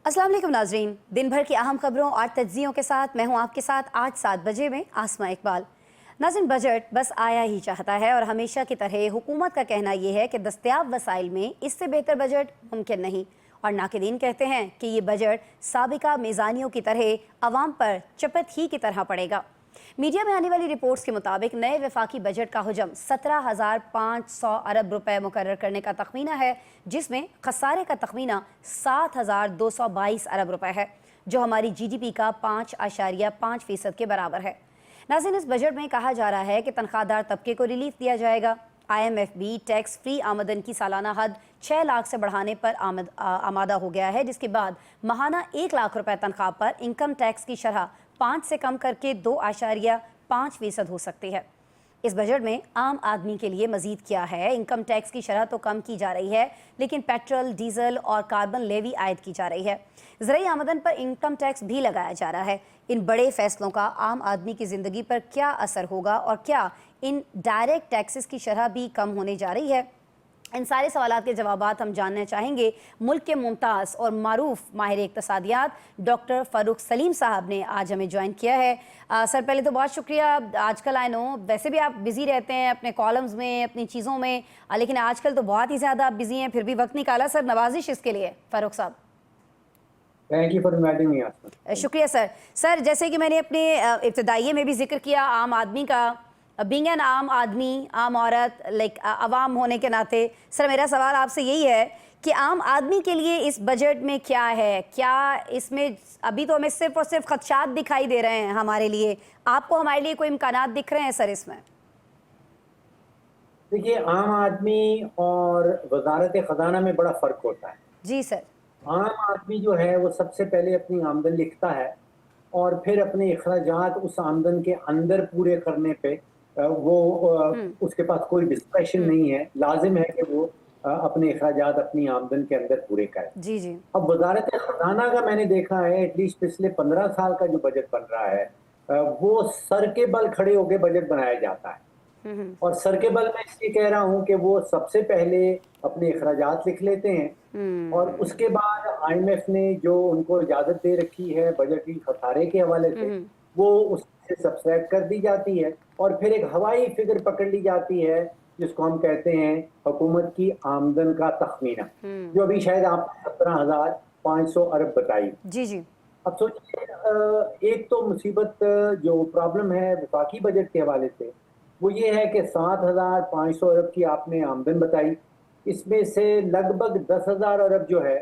अस्सलाम वालेकुम नाजरीन, दिन भर की अहम खबरों और तज्जियों के साथ मैं हूं आपके साथ आज 7 बजे में आसमा इकबाल। नाज़रीन, बजट बस आया ही चाहता है और हमेशा की तरह हुकूमत का कहना यह है कि दस्तयाब वसाइल में इससे बेहतर बजट मुमकिन नहीं, और नाक़दीन कहते हैं कि ये बजट साबिका मीज़ानियों की तरह अवाम पर चपत ही की तरह पड़ेगा। मीडिया में आने वाली रिपोर्ट्स के मुताबिक नए वफाकी बजट का हुजम 17,500 अरब रुपए मुकर्रर करने का तखमीना है, जिसमें खसारे का तखमीना 7,222 अरब रुपए है, जो हमारी GDP का 5.5% के बराबर है। नाज़रीन, इस बजट में कहा जा रहा है कि तनख्वाहदार तबके को रिलीफ दिया जाएगा। IMF भी टैक्स फ्री आमदन की सालाना हद 6 लाख से बढ़ाने पर आमादा हो गया है, जिसके बाद माहाना 1 लाख रुपए तनख्वाह पर इनकम टैक्स की शरह 5 से कम करके 2.5% हो सकती है। इस बजट में आम आदमी के लिए मजीद क्या है, इनकम टैक्स की शरह तो कम की जा रही है, लेकिन पेट्रोल, डीजल और कार्बन लेवी आयद की जा रही है। ज़रूरी आमदन पर इनकम टैक्स भी लगाया जा रहा है। इन बड़े फैसलों का आम आदमी की ज़िंदगी पर क्या असर होगा और क्या इन डायरेक्ट टैक्सेस की शरह भी कम होने जा रही है? इन सारे सवालात के जवाबात हम जानना चाहेंगे। मुल्क के मुमताज़ और मारूफ माहिर इक़्तिसादियात डॉक्टर फ़ारूक सलीम साहब ने आज हमें ज्वाइन किया है। सर, पहले तो बहुत शुक्रिया। आजकल आई नो वैसे भी आप बिज़ी रहते हैं अपने कॉलम्स में, अपनी चीज़ों में, लेकिन आजकल तो बहुत ही ज़्यादा आप बिज़ी हैं, फिर भी वक्त निकाला। सर, नवाजिश इसके लिए फ़ारूक साहब। Thank you for inviting me. शुक्रिया सर। सर, जैसे कि मैंने अपने इब्तिदाइये में भी जिक्र किया आम आदमी का, बीइंग एन आम आदमी, आम औरत, लाइक अवाम होने के नाते, सर मेरा सवाल आपसे यही है कि आम आदमी के लिए इस बजट में क्या है? क्या इसमें अभी तो हमें सिर्फ और सिर्फ खदशात दिखाई दे रहे हैं हमारे लिए, आपको हमारे लिए कोई इम्कानात दिख रहे हैं सर इसमें? देखिए, आम आदमी और वजारत खजाना में बड़ा फर्क होता है। जी सर। आम आदमी जो है वो सबसे पहले अपनी आमदन लिखता है और फिर अपने अखराजात उस आमदन के अंदर पूरे करने पे उसके पास कोई डिस्क्रेशन नहीं है, लाजिम है कि वो अपने अखराजात अपनी आमदन के अंदर पूरे करे। जी जी। अब वजारत खजाना का मैंने देखा है, एटलीस्ट पिछले 15 साल का जो बजट बन रहा है, वो सर के बल खड़े होकर बजट बनाया जाता है। और सर के बल मैं इसलिए कह रहा हूं कि वो सबसे पहले अपने अखराजात लिख लेते हैं और उसके बाद IMF ने जो उनको इजाजत दे रखी है बजटी खसारे के हवाले से, वो उससे सब्सट्रैक्ट कर दी जाती है और फिर एक हवाई फिगर पकड़ ली जाती है, जिसको हम कहते हैं हुकूमत की आमदन का तखमीना, जो अभी शायद आपने 17,500 अरब बताई। जी जी। अब सोचिए, एक तो मुसीबत, जो प्रॉब्लम है वफाकी बजट के हवाले से, वो ये है कि 7,500 अरब की आपने आमदन बताई, इसमें से लगभग 10,000 अरब जो है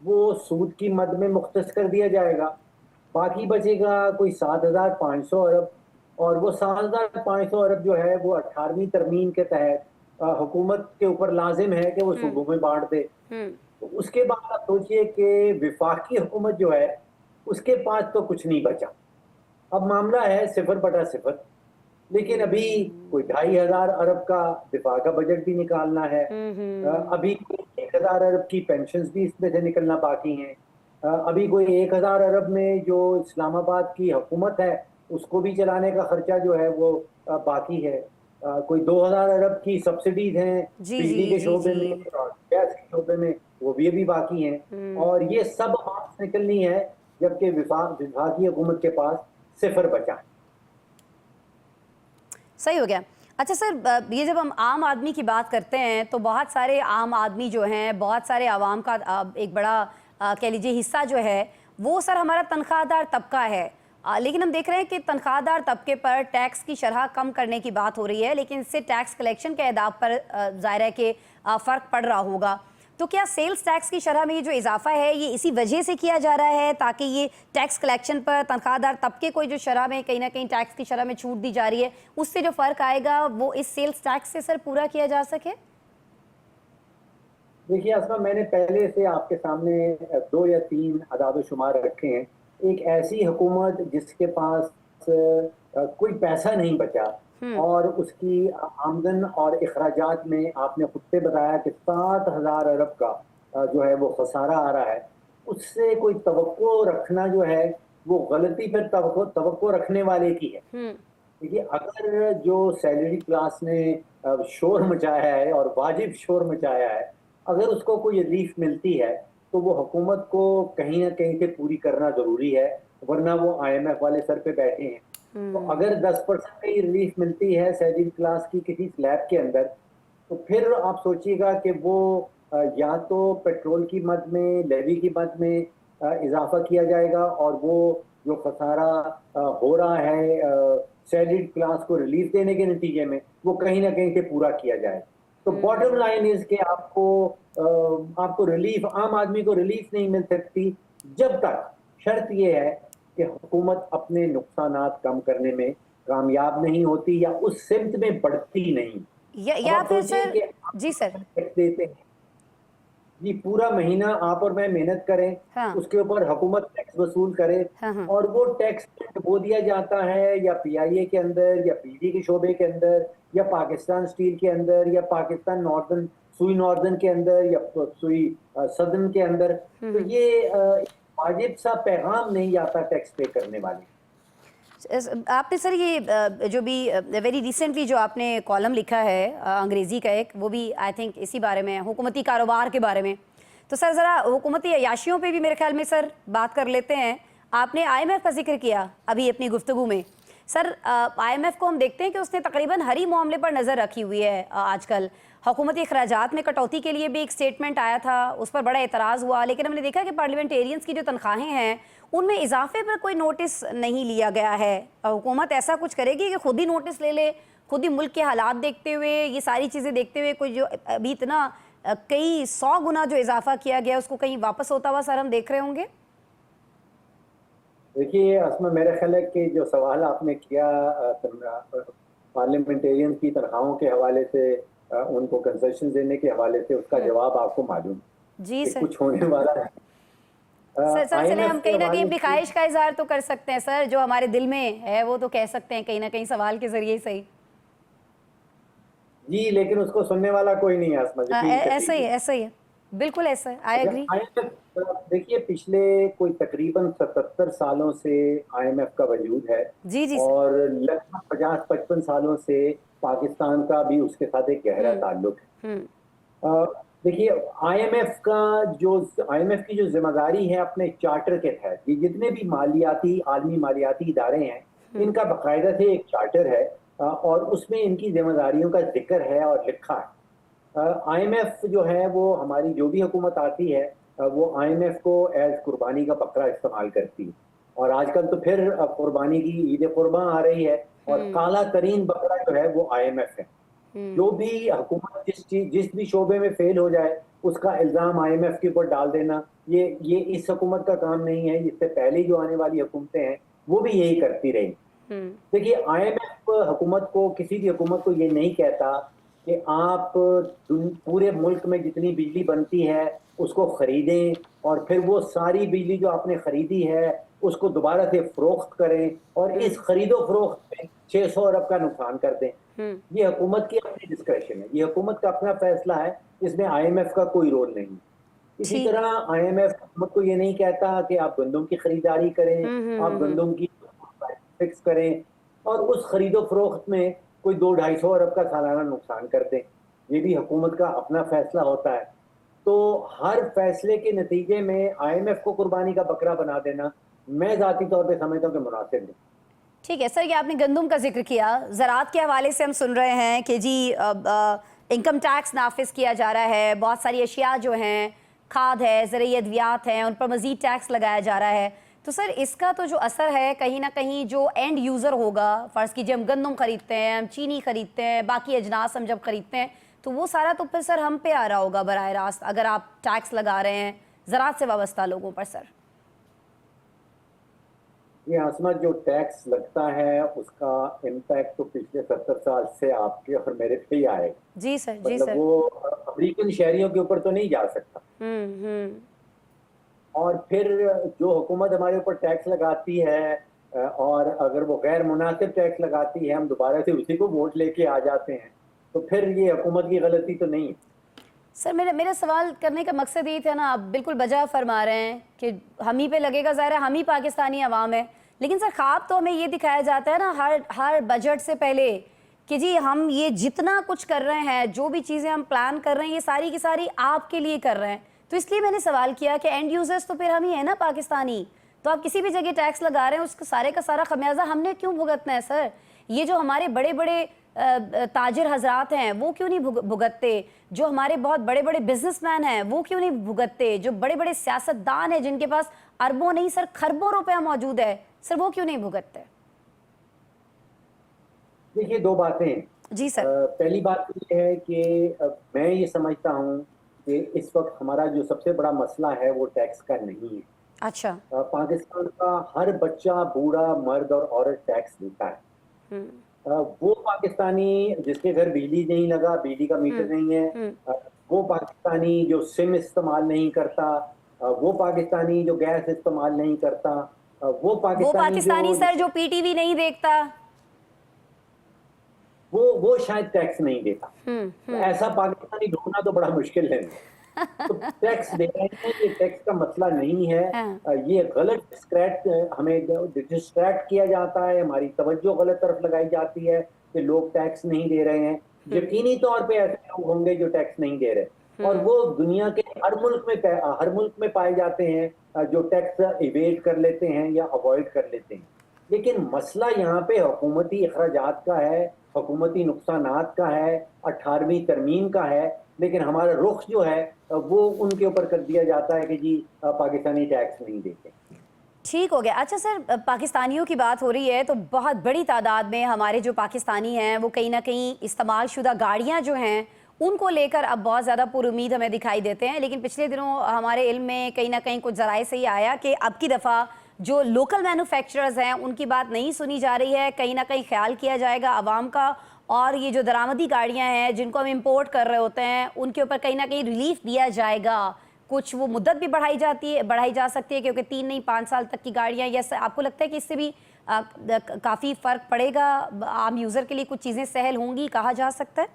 वो सूद की मद में मुख्तस कर दिया जाएगा। बाकी बचेगा कोई 7,500 अरब, और वो 7,500 अरब जो है वो 18वीं तरमीम के तहत हुकूमत के ऊपर लाजिम है कि वो सूबों में बांट दे। तो उसके बाद आप सोचिए कि विफाकी हुकूमत जो है उसके पास तो कुछ नहीं बचा। अब मामला है 0/0, लेकिन अभी कोई 2,500 अरब का दिफा का बजट भी निकालना है। अभी 1,000 अरब की पेंशन्स भी इसमें से निकलना बाकी हैं। अभी कोई 1,000 अरब में जो इस्लामाबाद की हुकूमत है उसको भी चलाने का खर्चा जो है वो बाकी है। कोई 2,000 अरब की सब्सिडीज हैं जी बिजली जी के जी शोबे में और गैस के शोबे में, वो भी अभी बाकी हैं। और ये सब वापस निकलनी है, जबकि विफाकी हुकूमत के पास 0 बचा है। सही हो गया। अच्छा सर, ये जब हम आम आदमी की बात करते हैं तो बहुत सारे आम आदमी जो हैं, बहुत सारे आवाम का एक बड़ा कह लीजिए हिस्सा जो है वो सर हमारा तनख्वाहदार तबका है। लेकिन हम देख रहे हैं कि तनख्वाहदार तबके पर टैक्स की शरह कम करने की बात हो रही है, लेकिन इससे टैक्स कलेक्शन के अहदाफ पर ज़ाहिर है कि फ़र्क पड़ रहा होगा। तो क्या सेल्स टैक्स की शरह में ये जो इजाफा है ये इसी वजह से किया जा रहा है ताकि ये टैक्स कलेक्शन पर तनख्वाहदार तबके को जो शरह में कहीं ना कहीं टैक्स की शरह में छूट दी जा रही है, उससे जो फ़र्क आएगा वो इस सेल्स टैक्स से सर पूरा किया जा सके? देखिए आसमा, मैंने पहले से आपके सामने 2 या 3 अदाद शुमार रखे हैं। एक ऐसी हुकूमत जिसके पास कोई पैसा नहीं बचा और उसकी आमदन और अखराजात में आपने खुद से बताया कि 7,000 अरब का जो है वो खसारा आ रहा है, उससे कोई तवक्को रखना जो है वो गलती पर तवक्को रखने वाले की है। देखिए, अगर जो सैलरी क्लास ने शोर मचाया है और वाजिब शोर मचाया है, अगर उसको कोई रिलीफ मिलती है तो वो हुकूमत को कहीं ना कहीं से पूरी करना जरूरी है, वरना वो आईएमएफ वाले सर पे बैठे हैं। तो अगर 10% की रिलीफ मिलती है शेड्यूल क्लास की किसी स्लैब के अंदर, तो फिर आप सोचिएगा कि वो या तो पेट्रोल की मद में, लेवी की मद में इजाफा किया जाएगा, और वो जो खसारा हो रहा है सैलरीड क्लास को रिलीफ देने के नतीजे में, वो कहीं ना कहीं से पूरा किया जाए। तो बॉटम लाइन इज कि आपको रिलीफ, आम आदमी को रिलीफ नहीं मिल सकती जब तक, शर्त ये है कि हुकूमत अपने नुकसानात कम करने में कामयाब नहीं होती या उस सिमत में बढ़ती नहीं। अब या आप फिर सोचिए सर, कि जी सर, टैक्स देते हैं जी, पूरा महीना आप और मैं मेहनत करें, हाँ उसके ऊपर हुकूमत टैक्स वसूल करे, हाँ हाँ, और वो टैक्स वो दिया जाता है या पीआईए के अंदर, या पीडी के शोबे के अंदर, या पाकिस्तान स्टील के अंदर, या पाकिस्तान नॉर्दर्न, सुई नॉर्दर्न के अंदर, या सुई सदर्न के अंदर। तो ये वाजिब सा पैगाम नहीं आता टैक्स पे करने वाले। आपने सर ये जो भी वेरी रिसेंटली जो आपने कॉलम लिखा है अंग्रेज़ी का एक, वो भी आई थिंक इसी बारे में है, हुकूमती कारोबार के बारे में। तो सर ज़रा हुकूमती अय्याशियों पे भी मेरे ख्याल में सर बात कर लेते हैं। आपने आईएमएफ का जिक्र किया अभी अपनी गुफ्तगू में। सर आईएमएफ को हम देखते हैं कि उसने तकरीबन हर ही मामले पर नज़र रखी हुई है आजकल। हुकूमती अखराजात में कटौती के लिए भी एक स्टेटमेंट आया था, उस पर बड़ा एतराज़ हुआ, लेकिन हमने देखा कि पार्लियामेंटेरियंस की जो तनख्वाहें हैं उनमें इजाफे पर कोई नोटिस नहीं लिया गया है। हुकूमत ऐसा कुछ करेगी कि खुद ही नोटिस ले ले, खुद ही मुल्क के हालात देखते हुए, ये सारी चीज़ें देखते हुए, कोई जो अभी इतना कई 100 गुना जो इजाफा किया गया उसको कहीं वापस होता हुआ सर हम देख रहे होंगे? देखिए असमा, मेरा ख्याल है कि जो सवाल आपने किया पार्लियामेंटेरियन की तनख्वाहों के हवाले से, उनको कंसेशन देने के हवाले से, उसका जवाब आपको मालूम जी कि सर। कुछ होने वाला है। सर सर चले, हम आईएमएफ के कहीं ना कहीं हवाले अपनी से ख्वाहिश का इजहार तो कर सकते हैं सर, जो हमारे दिल में है वो तो कह सकते हैं कहीं ना कहीं सवाल के जरिए सही। जी, लेकिन उसको सुनने वाला कोई नहीं है असमा, यकीन कर ऐसा ही है, लीजिए। ऐसा ही है, बिल्कुल ऐसा है, आई अच्छा, एग्री। आईएमएफ देखिए, पिछले कोई तकरीबन 77 सालों से आईएमएफ का वजूद है, जी जी सर। और लगभग 50-55 सालों से पाकिस्तान का भी उसके साथ एक गहरा ताल्लुक है। हम्म देखिए, आईएमएफ की जो जिम्मेदारी है अपने चार्टर के तहत, ये जितने भी मालियाती, आलमी मालियाती इदारे हैं, इनका बाकायदा से एक चार्टर है, और उसमें इनकी जिम्मेदारियों का जिक्र है और लिखा है। आईएमएफ जो है वो, हमारी जो भी हुकूमत आती है, वो आईएमएफ को एज कुर्बानी का बकरा इस्तेमाल करती है। और आजकल तो फिर कुर्बानी की ईद कुर्बान आ रही है, और काला तरीन बकरा जो है वो आईएमएफ है। जो भी हुकूमत जिस भी शोबे में फेल हो जाए, उसका इल्जाम आईएमएफ के ऊपर डाल देना, ये इस हुकूमत का काम नहीं है। इससे पहले जो आने वाली हुकूमतें हैं वो भी यही करती रही। देखिए, आईएमएफ हुकूमत को, किसी भी हुकूमत को ये नहीं कहता कि आप पूरे मुल्क में जितनी बिजली बनती है उसको खरीदें, और फिर वो सारी बिजली जो आपने खरीदी है उसको दोबारा से फरोख्त करें, और इस खरीदो फरोख्त में 600 अरब का नुकसान कर दें। ये हुकूमत की अपनी डिस्क्रेशन है, ये हुकूमत का अपना फैसला है, इसमें आईएमएफ का कोई रोल नहीं। इसी ठीक। तरह आईएमएफ हुकूमत को ये नहीं कहता कि आप गंदम की खरीदारी करें, आप गंदम की फिक्स करें, और उस खरीदो फरोख्त में कोई 200-250 अरब का सालाना नुकसान कर दें। ये भी हुकूमत का अपना फैसला होता है। तो हर फैसले के नतीजे में आईएमएफ को कुर्बानी का बकरा बना देना, मैं जाती तौर पे समझता हूँ कि मुनासिब नहीं। ठीक है सर, ये आपने गंदम का जिक्र किया, ज़राअत के हवाले से हम सुन रहे हैं कि जी इनकम टैक्स नाफिज किया जा रहा है, बहुत सारी अशिया जो हैं, खाद है, ज़रूरी अद्वियात हैं, उन पर मज़ीद टैक्स लगाया जा रहा है। तो सर इसका तो जो असर है कहीं ना कहीं जो एंड यूज़र होगा, फ़र्ज़ कीजिए हम गंदम ख़रीदते हैं, हम चीनी ख़रीदते हैं, बाकी अजनास हम जब ख़रीदते हैं, तो वो सारा तो फिर सर हम पे आ रहा होगा बराह रास्त, अगर आप टैक्स लगा रहे हैं ज़राअत से वाबस्ता लोगों पर। सर ये आसमा, जो टैक्स लगता है उसका इम्पैक्ट तो पिछले 70 साल से आपके और मेरे पे ही आएगा। जी सर, जी मतलब सर। वो अमेरिकन शहरियों के ऊपर तो नहीं जा सकता। और फिर जो हुकूमत हमारे ऊपर टैक्स लगाती है, और अगर वो गैर मुनासिब टैक्स लगाती है, हम दोबारा से उसी को वोट लेके आ जाते हैं, तो फिर ये हुकूमत की गलती तो नहीं है। सर मेरा सवाल करने का मकसद ये था ना, आप बिल्कुल बजा फरमा रहे हैं कि हम ही पे लगेगा, ज़ाहिर है हम ही पाकिस्तानी अवाम है, लेकिन सर ख्वाब तो हमें ये दिखाया जाता है ना हर बजट से पहले कि जी हम ये जितना कुछ कर रहे हैं, जो भी चीज़ें हम प्लान कर रहे हैं, ये सारी की सारी आपके लिए कर रहे हैं। तो इसलिए मैंने सवाल किया कि एंड यूजर्स तो फिर हम ही है ना पाकिस्तानी, तो आप किसी भी जगह टैक्स लगा रहे हैं, उसका सारे का सारा खमियाजा हमने क्यों भुगतना है सर? ये जो हमारे बड़े बड़े ताजिर हजरात हैं वो क्यों नहीं भुगतते? जो हमारे बहुत बड़े बड़े बिजनेसमैन हैं वो क्यों नहीं भुगतते? जो बड़े बड़े सियासतदान हैं जिनके पास अरबों नहीं सर खरबों रुपया मौजूद है, सर वो क्यों नहीं भुगतते? देखिए, दो बातें हैं। जी सर। पहली बात तो ये है कि मैं ये समझता हूँ कि इस वक्त हमारा जो सबसे बड़ा मसला है वो टैक्स का नहीं है। अच्छा। पाकिस्तान का हर बच्चा, बूढ़ा, मर्द और औरत टैक्स देता है। हम्म। वो पाकिस्तानी जिसके घर बिजली नहीं लगा, बिजली का मीटर नहीं है, हम्म। अ, वो पाकिस्तानी जो सिम इस्तेमाल नहीं करता, वो पाकिस्तानी जो गैस इस्तेमाल नहीं करता, वो वो पाकिस्तानी पाकिस्तानी सर जो पीटीवी नहीं देखता। वो शायद टैक्स नहीं देता। तो हम्म। ऐसा पाकिस्तानी ढूंढना तो बड़ा मुश्किल है। तो टैक्स दे रहे हैं, ये टैक्स का मसला नहीं है। हाँ। ये गलत हमें डिस्ट्रैक्ट किया जाता है, हमारी तवज्जो गलत तरफ लगाई जाती है कि लोग टैक्स नहीं दे रहे हैं। यकीनी तौर पे ऐसे लोग होंगे जो टैक्स नहीं दे रहे, और वो दुनिया के हर मुल्क में पाए जाते हैं जो टैक्स इवेड कर लेते हैं या अवॉइड कर लेते हैं। लेकिन मसला यहाँ पे हुकूमती अखराजात का है, हुकूमती नुकसानात का है, 18वीं तरमीम का है। लेकिन हमारा रुख जो है वो उनके ऊपर कर दिया जाता है कि जी पाकिस्तानी टैक्स नहीं देते। ठीक हो गया। अच्छा सर, पाकिस्तानियों की बात हो रही है तो बहुत बड़ी तादाद में हमारे जो पाकिस्तानी हैं वो कहीं ना कहीं इस्तेमाल शुदा गाड़ियाँ जो हैं उनको लेकर अब बहुत ज़्यादा पुरुमीद हमें दिखाई देते हैं। लेकिन पिछले दिनों हमारे इल्म में कहीं ना कहीं कुछ ज़राए से ही आया कि अब की दफ़ा जो लोकल मैन्युफैक्चरर्स हैं उनकी बात नहीं सुनी जा रही है, कहीं ना कहीं ख्याल किया जाएगा आवाम का, और ये जो दरामदी गाड़ियाँ हैं जिनको हम इम्पोर्ट कर रहे होते हैं उनके ऊपर कहीं ना कहीं रिलीफ दिया जाएगा। कुछ वो मुद्दत भी बढ़ाई जा सकती है, क्योंकि 3 नहीं 5 साल तक की गाड़ियाँ। या आपको लगता है कि इससे भी काफ़ी फ़र्क पड़ेगा, आम यूज़र के लिए कुछ चीज़ें सहल होंगी, कहा जा सकता है?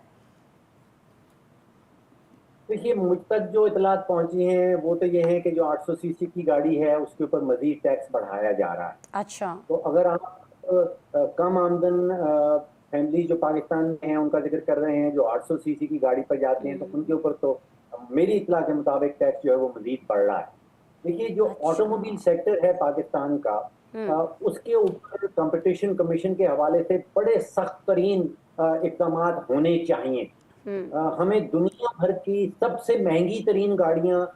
देखिए, मुझ तक जो इतलात पहुंची हैं वो तो ये है कि जो 800 सीसी की गाड़ी है उसके ऊपर मजीद टैक्स बढ़ाया जा रहा है। अच्छा। तो अगर आप कम आमदन फैमिली जो पाकिस्तान में हैं उनका जिक्र कर रहे हैं, जो 800 सीसी की गाड़ी पर जाते हैं, तो उनके ऊपर तो मेरी इतला के मुताबिक टैक्स जो है वो मजीद बढ़ रहा है। देखिए, जो अच्छा। ऑटोमोबाइल सेक्टर है पाकिस्तान का, उसके ऊपर कंपटीशन कमीशन के हवाले से बड़े सख्त तरीन इकदाम होने चाहिए। हमें दुनिया भर की सबसे महंगी तरीन गाड़ियां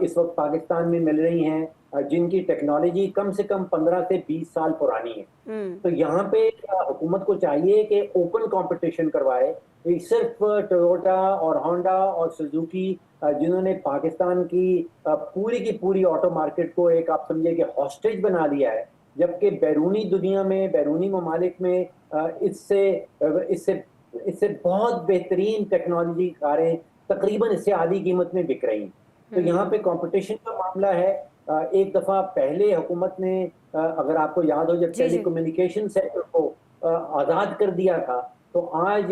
इस वक्त पाकिस्तान में मिल रही हैं, जिनकी टेक्नोलॉजी कम से कम 15 से 20 साल पुरानी है। तो यहाँ पे हुकूमत को चाहिए कि ओपन कंपटीशन करवाए। ये सिर्फ टोयोटा और होंडा और सुजुकी जिन्होंने पाकिस्तान की पूरी ऑटो मार्केट को एक आप समझिए कि हॉस्टेज बना लिया है, जबकि बैरूनी दुनिया में, बैरूनी ममालिक में इससे इससे इससे बहुत बेहतरीन टेक्नोलॉजी कारें तकरीबन इससे आधी कीमत में बिक रही हैं। तो यहाँ पे कंपटीशन का मामला है। एक दफा पहले हुकूमत ने अगर आपको याद हो, जब जी जी। टेलीकम्युनिकेशन सेक्टर को आज़ाद कर दिया था, तो आज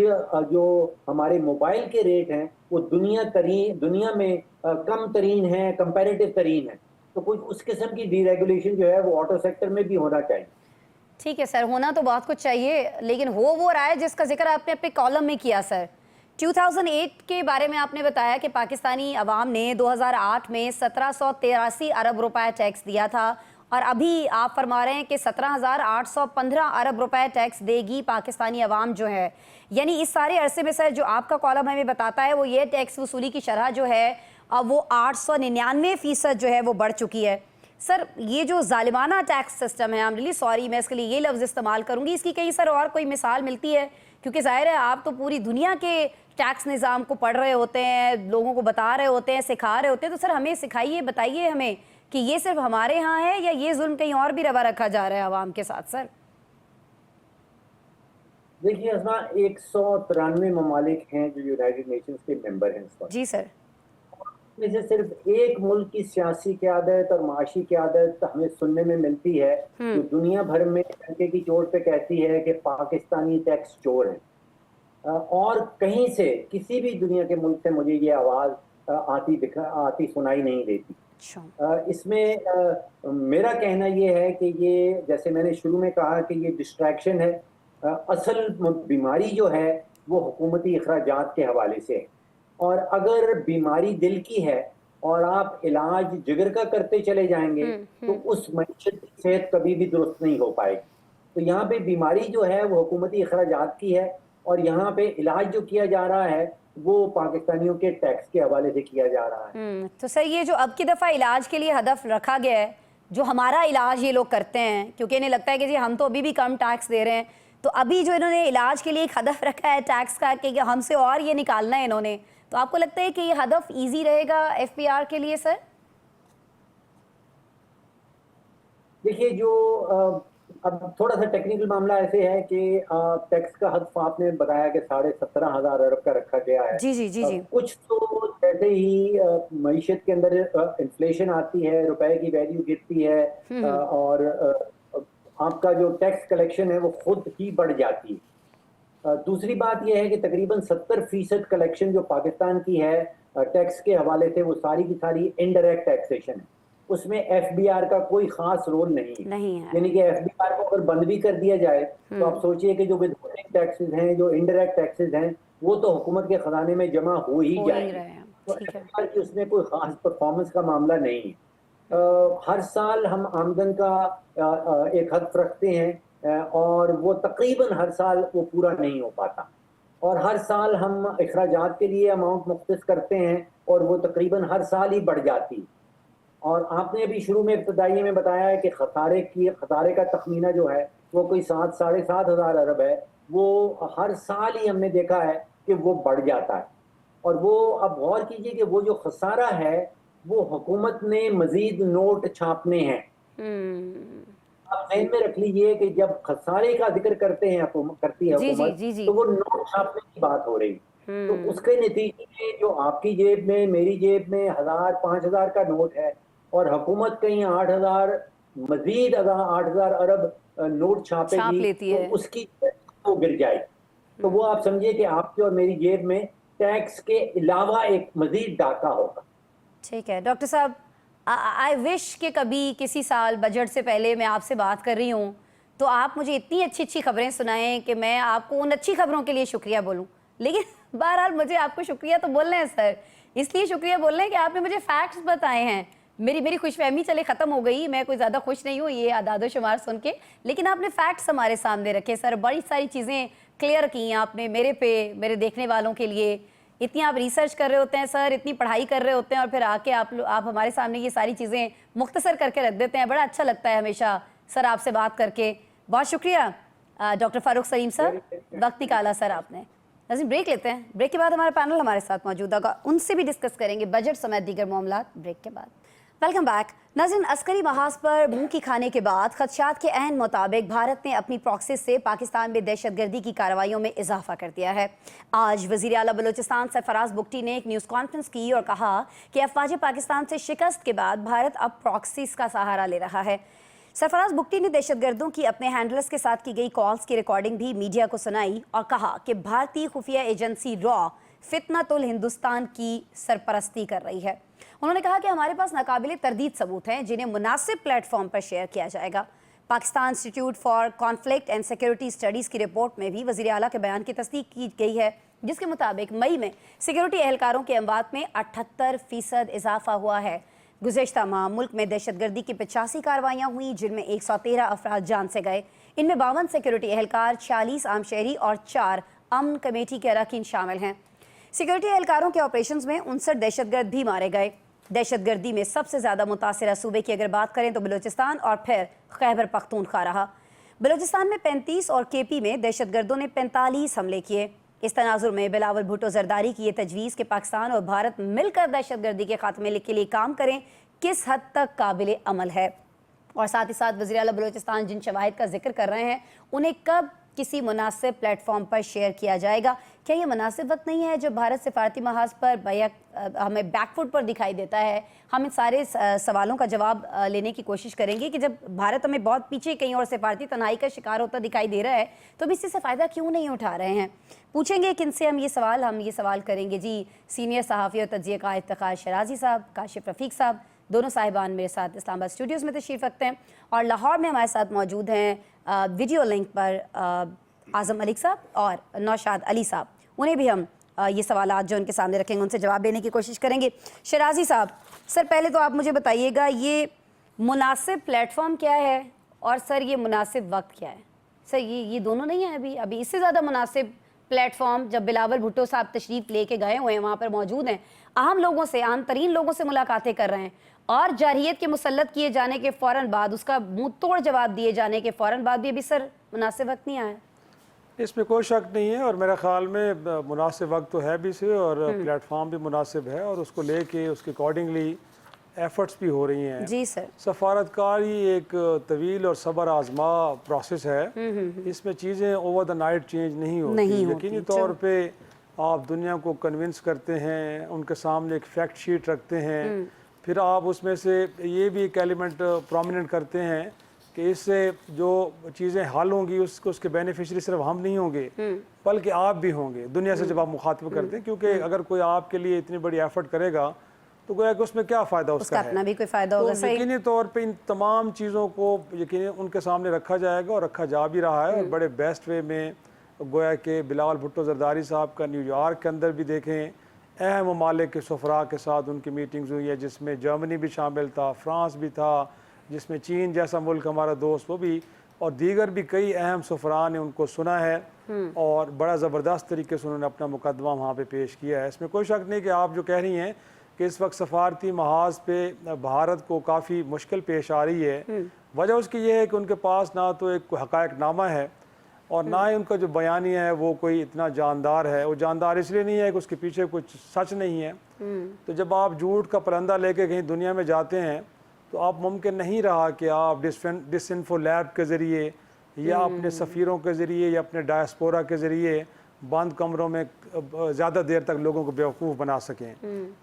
जो हमारे मोबाइल के रेट हैं वो दुनिया में कम तरीन है, कंपैरेटिव तरीन है। तो कुछ उस किस्म की डीरेगुलेशन जो है वो ऑटो सेक्टर में भी होना चाहिए। ठीक है सर, होना तो बहुत कुछ चाहिए, लेकिन हो वो रहा है जिसका जिक्र आपने अपने कॉलम में किया सर। 2008 के बारे में आपने बताया कि पाकिस्तानी अवाम ने 2008 में 1783 अरब रुपए टैक्स दिया था, और अभी आप फरमा रहे हैं कि 17,815 अरब रुपए टैक्स देगी पाकिस्तानी अवाम जो है। यानी इस सारे अरसे में सर जो आपका कॉलम हमें बताता है वो ये टैक्स वसूली की शरह जो है वो 899% जो है वो बढ़ चुकी है। सर ये जो जालिमाना टैक्स सिस्टम है, आई एम रियली सॉरी मैं इसके लिए ये लफ्ज़ इस्तेमाल करूंगी, इसकी कहीं सर और कोई मिसाल मिलती है? क्योंकि जाहिर है आप तो पूरी दुनिया के टैक्स निज़ाम को पढ़ रहे होते हैं, लोगों को बता रहे होते हैं, सिखा रहे होते हैं, तो सर हमें सिखाइए, बताइए हमें कि ये सिर्फ हमारे यहाँ है या ये जुल्म कहीं और भी रवा रखा जा रहा है आवाम के साथ सर? देखिए असमा, 193 ममालिक हैं जो यूनाइटेड नेशंस के मेंबर हैं इस वक्त। जी सर। में से सिर्फ एक मुल्क की सियासी क़यादत और माशी क़यादत हमें सुनने में मिलती है जो दुनिया भर में डंके की चोट पे कहती है कि पाकिस्तानी टैक्स चोर है। और कहीं से किसी भी दुनिया के मुल्क से मुझे ये आवाज़ आती सुनाई नहीं देती। इसमें मेरा कहना ये है कि ये, जैसे मैंने शुरू में कहा कि ये डिस्ट्रैक्शन है। असल बीमारी जो है वो हुकूमती अखराजात के हवाले से है। और अगर बीमारी दिल की है और आप इलाज जिगर का करते चले जाएंगे तो उस मईशत की सेहत कभी भी दुरुस्त नहीं हो पाएगी। तो यहाँ पे बीमारी जो है वो हुकूमती अखराजात की है, और यहाँ पे इलाज जो किया जा रहा है वो पाकिस्तानियों के टैक्स के हवाले से किया जा रहा है। तो सर ये जो अब की दफ़ा इलाज के लिए हदफ रखा गया है, जो हमारा इलाज ये लोग करते हैं, क्योंकि इन्हें लगता है कि जी हम तो अभी भी कम टैक्स दे रहे हैं, तो अभी जो इन्होंने इलाज के लिए एक हदफ रखा है टैक्स का कि हमसे और ये निकालना है इन्होंने, तो आपको लगता है कि ये हदफ ईजी रहेगा एफपीआर के लिए सर? देखिए, जो अब थोड़ा सा टेक्निकल मामला ऐसे है कि टैक्स का हद आपने बताया कि 17,500 अरब का रखा गया है। जी जी जी जी। कुछ तो जैसे ही मईशत के अंदर इन्फ्लेशन आती है, रुपए की वैल्यू गिरती है, और आपका जो टैक्स कलेक्शन है वो खुद ही बढ़ जाती है। दूसरी बात यह है कि तकरीबन 70% कलेक्शन जो पाकिस्तान की है टैक्स के हवाले से, वो सारी की सारी इनडायरेक्ट टैक्सेशन है। उसमें एफबीआर का कोई खास रोल नहीं है। यानी कि एफबीआर को अगर बंद भी कर दिया जाए तो आप सोचिए कि जो विदहोल्डिंग टैक्सेस हैं, जो इनडायरेक्ट टैक्सेस हैं, वो तो हुकूमत के खजाने में जमा हो ही जाएंगे। तो एफबीआर की उसमें कोई खास परफॉर्मेंस का मामला नहीं है। हर साल हम आमदन का एक हद रखते हैं, और वो तकरीबन हर साल वो पूरा नहीं हो पाता, और हर साल हम अखराजात के लिए अमाउंट मुख्तस करते हैं और वो तकरीबन हर साल ही बढ़ जाती है। और आपने अभी शुरू में इब्तदाई में बताया है कि खसारे का तखमीना जो है वो कोई 7-7.5 अरब है। वो हर साल ही हमने देखा है कि वो बढ़ जाता है। और वो अब गौर कीजिए कि वो जो खसारा है वो हुकूमत ने मजीद नोट छापने हैं। आप ज़हन में रख लीजिए कि जब खसारे का जिक्र करते हैं करती है हुकूमत, तो वो नोट छापने की बात हो रही। तो उसके नतीजे में जो आपकी जेब में, मेरी जेब में 1,000-5,000 का नोट है, और हुकूमत कहीं 8,000 मजीद 8,000 अरब नोट छापेगी, तो उसकी वो गिर जाएगी। तो वो आप समझिए कि आपकी और मेरी जेब में टैक्स के अलावा एक मजीद डाका होगा। ठीक है डॉक्टर साहब, आई विश कि कभी किसी साल बजट से पहले मैं आपसे बात कर रही हूँ तो आप मुझे इतनी अच्छी अच्छी खबरें सुनाएं कि मैं आपको उन अच्छी खबरों के लिए शुक्रिया बोलूँ। लेकिन बहरहाल मुझे आपको शुक्रिया तो बोलना है सर, इसलिए शुक्रिया बोलना है कि आपने मुझे फैक्ट्स बताए हैं। मेरी खुशफहमी चले ख़त्म हो गई, मैं कोई ज़्यादा खुश नहीं हूँ ये आदाद शुमार सुन के, लेकिन आपने फैक्ट्स हमारे सामने रखे सर, बड़ी सारी चीज़ें क्लियर की आपने मेरे पे, मेरे देखने वालों के लिए। इतनी आप रिसर्च कर रहे होते हैं सर, इतनी पढ़ाई कर रहे होते हैं, और फिर आके आप हमारे सामने ये सारी चीज़ें मुख्तसर करके रख देते हैं। बड़ा अच्छा लगता है हमेशा सर आपसे बात करके। बहुत शुक्रिया डॉक्टर फ़ारूक सलीम सर, वक्त निकाला सर आपने। नाज़रीन ब्रेक लेते हैं, ब्रेक के बाद हमारा पैनल हमारे साथ मौजूद होगा, उनसे भी डिस्कस करेंगे बजट समेत दीगर मामला ब्रेक के बाद। वेलकम बैक नाज़रीन, अस्करी महाज पर मुंह की खाने के बाद खदशात के अहम मुताबिक भारत ने अपनी प्रॉक्सीज से पाकिस्तान में दहशतगर्दी की कार्रवाइयों में इजाफा कर दिया है। आज वज़ीर आला बलूचिस्तान सरफराज बुगटी ने एक न्यूज़ कॉन्फ्रेंस की और कहा कि अफवाज पाकिस्तान से शिकस्त के बाद भारत अब प्रॉक्सीज का सहारा ले रहा है। सरफराज बुगटी ने दहशतगर्दों की अपने हैंडलर्स के साथ की गई कॉल्स की रिकॉर्डिंग भी मीडिया को सुनाई और कहा कि भारतीय खुफिया एजेंसी रॉ फितनतुल हिंदुस्तान की सरपरस्ती कर रही है। उन्होंने कहा कि हमारे पास नाकाबिले तरदीद सबूत हैं जिन्हें मुनासिब प्लेटफॉर्म पर शेयर किया जाएगा। Pakistan institute for conflict and security studies की रिपोर्ट में भी वज़ीर आला के बयान की तस्दीक की गई है, जिसके मुताबिक मई में सिक्योरिटी एहलकारों के अमवात में 78% इजाफा हुआ है। गुज़श्ता माह मुल्क में दहशतगर्दी की 85 कार्रवाइयाँ हुई, जिनमें 113 अफराद जान से गए। इनमें 52 सिक्योरिटी एहलकार, 46 आम शहरी और 4 अमन कमेटी के अरकान शामिल हैं। सिक्योरिटी एहलकारों के ऑपरेशंस में 59 दहशतगर्द भी मारे गए। दहशतगर्दी में सबसे ज़्यादा मुतासिरा सूबे की अगर बात करें तो बलूचिस्तान और फिर खैबर पख्तूनख्वा रहा। बलूचिस्तान में 35 और केपी में दहशतगर्दों ने 45 हमले किए। इस तनाजुर में बिलावल भुट्टो जरदारी की ये तजवीज़ कि पाकिस्तान और भारत मिलकर दहशतगर्दी के खात्मे के लिए काम करें किस हद तक काबिल अमल है। और साथ ही साथ वज़ीर आला बलूचिस्तान जिन शवाहिद का जिक्र कर रहे हैं उन्हें कब किसी मुनासिब प्लेटफॉर्म पर शेयर किया जाएगा। क्या ये मुनासिब वक्त नहीं है जब भारत सिफारती महाज पर हमें बैकफुट पर दिखाई देता है? हम इन सारे सवालों का जवाब लेने की कोशिश करेंगे कि जब भारत हमें बहुत पीछे कहीं और सिफारती तनाई का शिकार होता दिखाई दे रहा है तो हम इससे फ़ायदा क्यों नहीं उठा रहे हैं। पूछेंगे किनसे हम ये सवाल करेंगे जी। सीनियर सहाफ़ी और तज्ज़ियेकार इफ्तिखार शराजी साहब, काशिफ रफ़ीक साहब, दोनों साहिबान मेरे साथ इस्लामाबाद स्टूडियोज़ में तशरीफ़ रखते हैं, और लाहौर में हमारे साथ मौजूद हैं वीडियो लिंक पर आज़म मलिक साहब और नौशाद अली साहब। उन्हें भी हम ये सवालात जो उनके सामने रखेंगे उनसे जवाब देने की कोशिश करेंगे। शराजी साहब, सर पहले तो आप मुझे बताइएगा ये मुनासिब प्लेटफॉर्म क्या है और सर ये मुनासिब वक्त क्या है। सर ये दोनों नहीं है अभी इससे ज़्यादा मुनासिब प्लेटफॉर्म जब बिलावल भुट्टो साहब तशरीफ़ लेके गए हुए हैं, वहाँ पर मौजूद हैं, अहम लोगों से, आम तरीन लोगों से मुलाकातें कर रहे हैं और जारहियत के मुसल्लत किए जाने के फ़ौरन बाद, उसका मुँह तोड़ जवाब दिए जाने के फ़ौरन बाद भी अभी सर मुनासिब वक्त नहीं आया। इसमें कोई शक नहीं है और मेरा ख्याल में मुनासिब वक्त तो है भी से और प्लेटफॉर्म भी मुनासिब है और उसको लेके उसके अकॉर्डिंगली एफर्ट्स भी हो रही हैं। जी सर। सफारतकारी एक तवील और सबर आजमा प्रोसेस है, इसमें चीज़ें ओवर द नाइट चेंज नहीं होती। यकीनी तौर पे आप दुनिया को कन्विंस करते हैं, उनके सामने एक फैक्ट शीट रखते हैं, फिर आप उसमें से ये भी एक एलिमेंट प्रोमिनेंट करते हैं कि इससे जो चीज़ें हल होंगी उसके बेनिफिशरी सिर्फ हम नहीं होंगे बल्कि आप भी होंगे दुनिया से जब आप मुखातिब करते हैं, क्योंकि अगर कोई आपके लिए इतनी बड़ी एफर्ट करेगा तो गोया कि उसमें क्या फ़ायदा उसका अपना भी कोई फ़ायदा होगा। तो यकीनी तौर पे इन तमाम चीज़ों को यकीनी उनके सामने रखा जाएगा और रखा जा भी रहा है और बड़े बेस्ट वे में। गोया कि बिलावल भुट्टो जरदारी साहब का न्यूयॉर्क के अंदर भी देखें, अहम ममालिक के सफरा के साथ उनकी मीटिंग्स हुई है जिसमें जर्मनी भी शामिल था, फ्रांस भी था, जिसमें चीन जैसा मुल्क हमारा दोस्त वो भी, और दीगर भी कई अहम सफरा ने उनको सुना है और बड़ा ज़बरदस्त तरीके से उन्होंने अपना मुकदमा वहाँ पे पेश किया है। इसमें कोई शक नहीं कि आप जो कह रही हैं कि इस वक्त सफारती महाज पे भारत को काफ़ी मुश्किल पेश आ रही है। वजह उसकी ये है कि उनके पास ना तो एक हक़ाइक़नामा है और ना ही उनका जो बयानिया है वो कोई इतना जानदार है। वो जानदार इसलिए नहीं है कि उसके पीछे कुछ सच नहीं है। तो जब आप झूठ का परंदा लेके कहीं दुनिया में जाते हैं तो आप मुमकिन नहीं रहा कि आप डिसइंफो लैब के ज़रिए या अपने सफ़ीरों के ज़रिए या अपने डायस्पोरा के ज़रिए बंद कमरों में ज़्यादा देर तक लोगों को बेवकूफ़ बना सकें।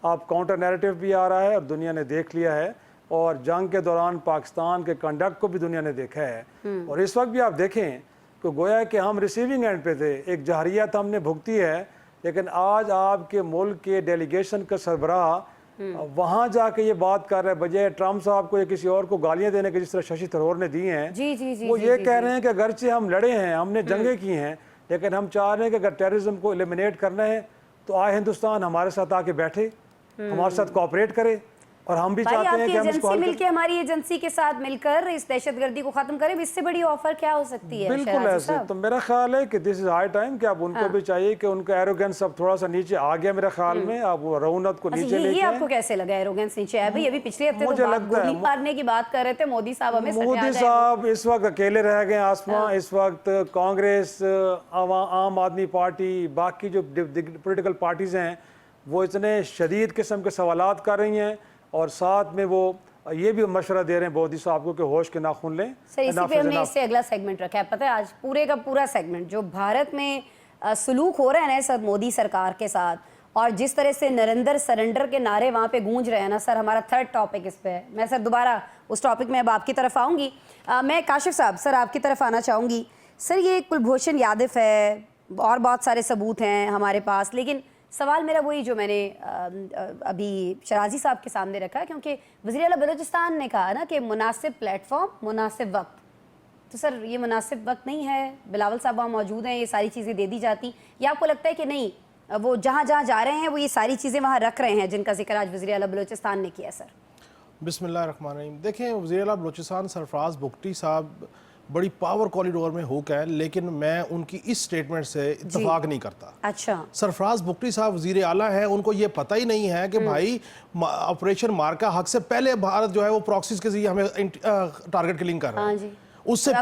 आप काउंटर नैरेटिव भी आ रहा है और दुनिया ने देख लिया है और जंग के दौरान पाकिस्तान के कंडक्ट को भी दुनिया ने देखा है। और इस वक्त भी आप देखें तो गोया कि हम रिसीविंग एंड पे थे, एक जहरियत हमने भुगती है, लेकिन आज आपके मुल्क के डेलीगेशन का सरबराह वहाँ जाके ये बात कर रहे हैं बजाय ट्रम्प साहब को या किसी और को गालियाँ देने के जिस तरह शशि थरूर ने दी हैं। वो ये कह रहे हैं कि अगरचे हम लड़े हैं, हमने जंगें की हैं, लेकिन हम चाह रहे हैं कि अगर टेररिज्म को एलिमिनेट करना है तो आए हिंदुस्तान हमारे साथ आके बैठे, हमारे साथ कोऑपरेट करे और हम भी चाहते हैं कि हम इसको मिलकर हमारी एजेंसी के साथ मिलकर इस दहशतगर्दी को खत्म करें। इससे बड़ी ऑफर क्या हो सकती है? बिल्कुल ऐसे। तो मेरा ख्याल है कि दिस इज हाई टाइम कि अब उनको भी चाहिए कि उनका एरोगेंस अब थोड़ा सा नीचे आ गया मेरे ख्याल में। अब वो रौनक को नीचे लेके आपको कैसे लगा एरोगेंस नीचे आया? भाई अभी पिछले हफ्ते तो गोली मारने की बात कर रहे थे मोदी साहब, हमें मोदी साहब इस वक्त अकेले रह गए आसमां। इस वक्त कांग्रेस, आम आदमी पार्टी, बाकी जो पोलिटिकल पार्टीज हैं वो इतने शदीद किस्म के सवालात कर रही हैं और साथ में वो ये भी मशवरा दे रहे हैं मोदी साहब को कि होश के नाखून लें। सर इसी पे हमने इससे अगला सेगमेंट रखा है। पता है आज पूरे का पूरा सेगमेंट जो भारत में सलूक हो रहा है ना सर मोदी सरकार के साथ और जिस तरह से नरेंद्र सरेंडर के नारे वहाँ पे गूंज रहे हैं ना सर, हमारा थर्ड टॉपिक इस पे है। मैं सर दोबारा उस टॉपिक में अब आपकी तरफ आऊँगी। मैं काशिफ साहब सर आपकी तरफ आना चाहूँगी। सर ये कुलभूषण यादव है और बहुत सारे सबूत हैं हमारे पास, लेकिन सवाल मेरा वही जो मैंने अभी शराजी साहब के सामने रखा, क्योंकि वज़ीर आला बलूचिस्तान ने कहा ना कि मुनासिब प्लेटफॉर्म मुनासिब वक्त। तो सर ये मुनासिब वक्त नहीं है, बिलावल साहब वहाँ मौजूद हैं, ये सारी चीज़ें दे दी जाती, या आपको लगता है कि नहीं वो जहाँ जहाँ जा रहे हैं वो ये सारी चीज़ें वहाँ रख रहे हैं जिनका जिक्र आज वज़ीर आला बलूचिस्तान ने किया? सर बिस्मिल्लाहिर्रहमानिर्रहीम। देखें वज़ीर आला बलूचिस्तान सरफराज बुगटी साहब बड़ी पावर कॉरिडोर में हुक है, लेकिन मैं उनकी इस स्टेटमेंट से इत्तेफाक नहीं करता। अच्छा, सरफराज बुगटी साहब वजीर आला हैं, उनको ये पता ही नहीं है कि भाई ऑपरेशन मार्का हक से पहले भारत जो है वो प्रॉक्सीज के जरिए हमें टारगेट किलिंग कर रहा है। उससे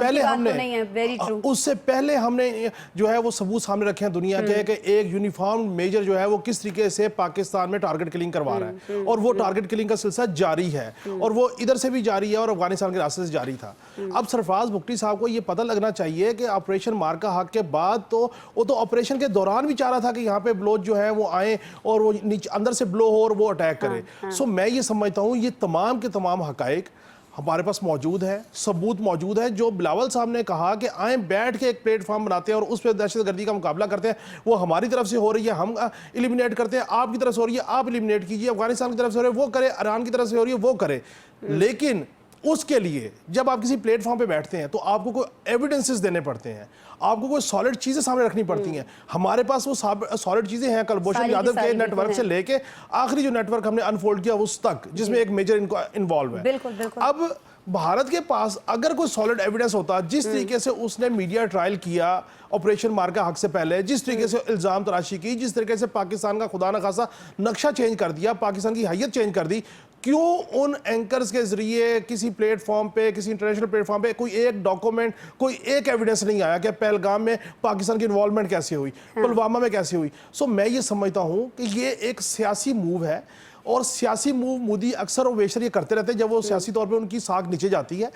पहले हमने जो है वो सबूत सामने रखे हैं दुनिया के कि एक यूनिफॉर्म मेजर जो है वो किस तरीके से पाकिस्तान में टारगेट किलिंग करवा रहा है और वो टारगेट किलिंग का सिलसिला जारी है और वो इधर से भी जारी है और अफगानिस्तान के रास्ते से जारी था। अब सरफराज बुगटी साहब को ये पता लगना चाहिए कि ऑपरेशन मार्का हक के बाद तो वो तो ऑपरेशन के दौरान भी चाह रहा था कि यहाँ पे बलोच जो है वो आए और वो नीचे अंदर से ब्लो हो और वो अटैक करे। सो मैं ये समझता हूँ ये तमाम के तमाम हकाइक हमारे पास मौजूद है, सबूत मौजूद है। जो बिलावल साहब ने कहा कि आए बैठ के एक प्लेटफॉर्म बनाते हैं और उस पर दहशतगर्दी का मुकाबला करते हैं, वो हमारी तरफ से हो रही है हम एलिमिनेट करते हैं, आपकी तरफ से हो रही है आप एलिमिनेट कीजिए, अफगानिस्तान की तरफ से हो रही है वो करे, ईरान की तरफ से हो रही है वो करे। लेकिन उसके लिए जब आप किसी प्लेटफॉर्म पे बैठते हैं तो आपको कोई एविडेंसेस देने पड़ते हैं, आपको कोई सॉलिड चीजें सामने रखनी पड़ती हैं। हमारे पास वो सॉलिड चीजें हैं, कुलभूषण यादव के नेटवर्क से लेके आखिरी जो नेटवर्क हमने अनफोल्ड किया उस तक, जिसमें एक मेजर इन्वॉल्व है। बिल्कुल। अब भारत के पास अगर कोई सॉलिड एविडेंस होता, जिस तरीके से उसने मीडिया ट्रायल किया ऑपरेशन मार्का हक से पहले, जिस तरीके से इल्जाम तराशी की, जिस तरीके से पाकिस्तान का खुदा न खासा नक्शा चेंज कर दिया, पाकिस्तान की हैयत चेंज कर दी, क्यों उन एंकर्स के जरिए किसी प्लेटफॉर्म पे, किसी इंटरनेशनल प्लेटफॉर्म पे कोई एक डॉक्यूमेंट, कोई एक एविडेंस नहीं आया कि पहलगाम में पाकिस्तान की इन्वॉल्वमेंट कैसे हुई, पुलवामा में कैसे हुई। सो मैं ये समझता हूं कि ये एक सियासी मूव है, और सियासी मूव मोदी अक्सर और बेशर ये करते रहते हैं जब वो सियासी तौर पे उनकी साख नीचे जाती है।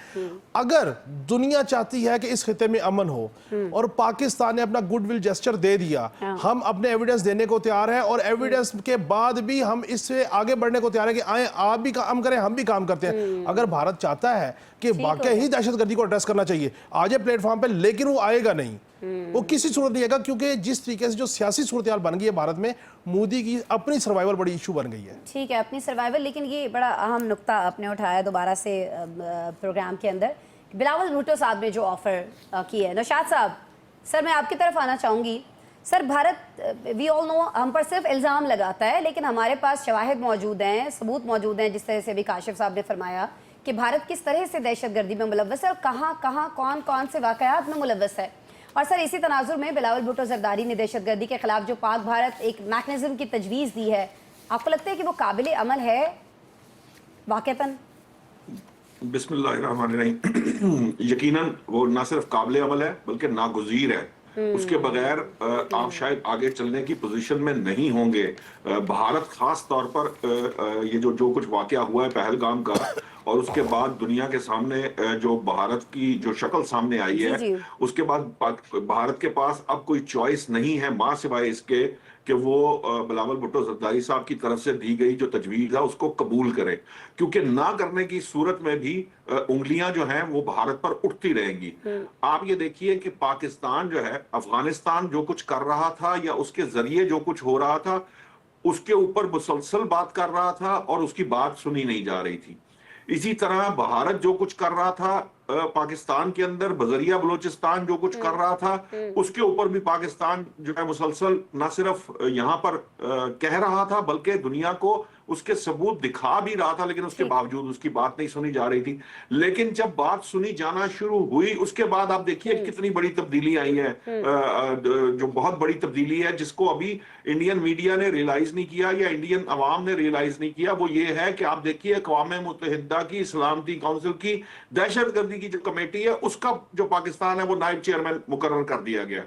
अगर दुनिया चाहती है कि इस खिते में अमन हो और पाकिस्तान ने अपना गुडविल जेस्चर दे दिया, हम अपने एविडेंस देने को तैयार हैं, और एविडेंस के बाद भी हम इससे आगे बढ़ने को तैयार हैं कि आए आप भी काम करें, हम भी काम करते हैं। अगर भारत चाहता है कि वाकई ही दहशतगर्दी को एड्रेस करना चाहिए, आ जाए प्लेटफॉर्म पे, लेकिन वो आएगा नहीं, वो किसी सूरत नहीं आएगा, क्योंकि जिस तरीके से जो सियासी सूरत हाल बन गई है भारत में, मोदी की अपनी सर्वाइवल बड़ी इशू बन गई है। ठीक है, अपनी सर्वाइवल। लेकिन ये बड़ा अहम नुक्ता आपने उठाया दोबारा से प्रोग्राम के अंदर, बिलावल भुट्टो साहब ने जो ऑफर की है। नौशाद साहब, सर मैं आपकी तरफ आना चाहूँगी। Sir, Bharat we all know हम पर सिर्फ इल्ज़ाम लगाता है, लेकिन हमारे पास शवाहिद मौजूद हैं, सबूत मौजूद हैं, जिस तरह से अभी काशिफ साहब ने फरमाया कि भारत किस तरह से दहशतगर्दी में मुलव्वस है और कहाँ कौन कौन से वाक़यात में मुलव्वस है। और सर, इसी तनाजुर में बिलावल भुट्टो जरदारी ने दहशतगर्दी के खिलाफ जो पाक भारत एक मैकेनिज्म की तजवीज़ दी है, आपको लगता है कि वो काबिल अमल है वाक़तन? बिस्मिल्लाहिर्रहमानिर्रहीम। यकीनन वो ना सिर्फ काबिल अमल है बल्कि नागुज़ीर है। उसके बगैर आप शायद आगे चलने की पोजीशन में नहीं होंगे। भारत खास तौर पर ये जो कुछ वाकया हुआ है पहलगाम का, और उसके बाद दुनिया के सामने जो भारत की जो शक्ल सामने आई है, उसके बाद भारत के पास अब कोई चॉइस नहीं है मां सिवाय इसके कि वो बिलावल भुट्टो जरदारी साहब की तरफ से दी गई जो तजवीज़ है उसको कबूल करे, क्योंकि ना करने की सूरत में भी उंगलियां जो हैं वो भारत पर उठती रहेंगी। आप ये देखिए कि पाकिस्तान जो है अफगानिस्तान जो कुछ कर रहा था या उसके जरिए जो कुछ हो रहा था, उसके ऊपर मुसलसल बात कर रहा था और उसकी बात सुनी नहीं जा रही थी। इसी तरह भारत जो कुछ कर रहा था पाकिस्तान के अंदर, बजरिया बलोचिस्तान जो कुछ कर रहा था, उसके ऊपर भी पाकिस्तान जो है मुसलसल न सिर्फ यहाँ पर कह रहा था बल्कि दुनिया को उसके सबूत दिखा भी रहा था, लेकिन उसके बावजूद उसकी बात नहीं सुनी जा रही थी। लेकिन जब बात सुनी जाना शुरू हुई, उसके बाद आप देखिए कितनी बड़ी तब्दीली आई है, जो बहुत बड़ी तब्दीली है जिसको अभी इंडियन मीडिया ने रियलाइज नहीं किया या इंडियन अवाम ने रियलाइज नहीं किया। वो ये है कि आप देखिए अक़वाम मुत्तहिदा की सलामती काउंसिल की दहशतगर्दी की जो कमेटी है उसका जो पाकिस्तान है वो नायब चेयरमैन मुकर्रर कर दिया गया।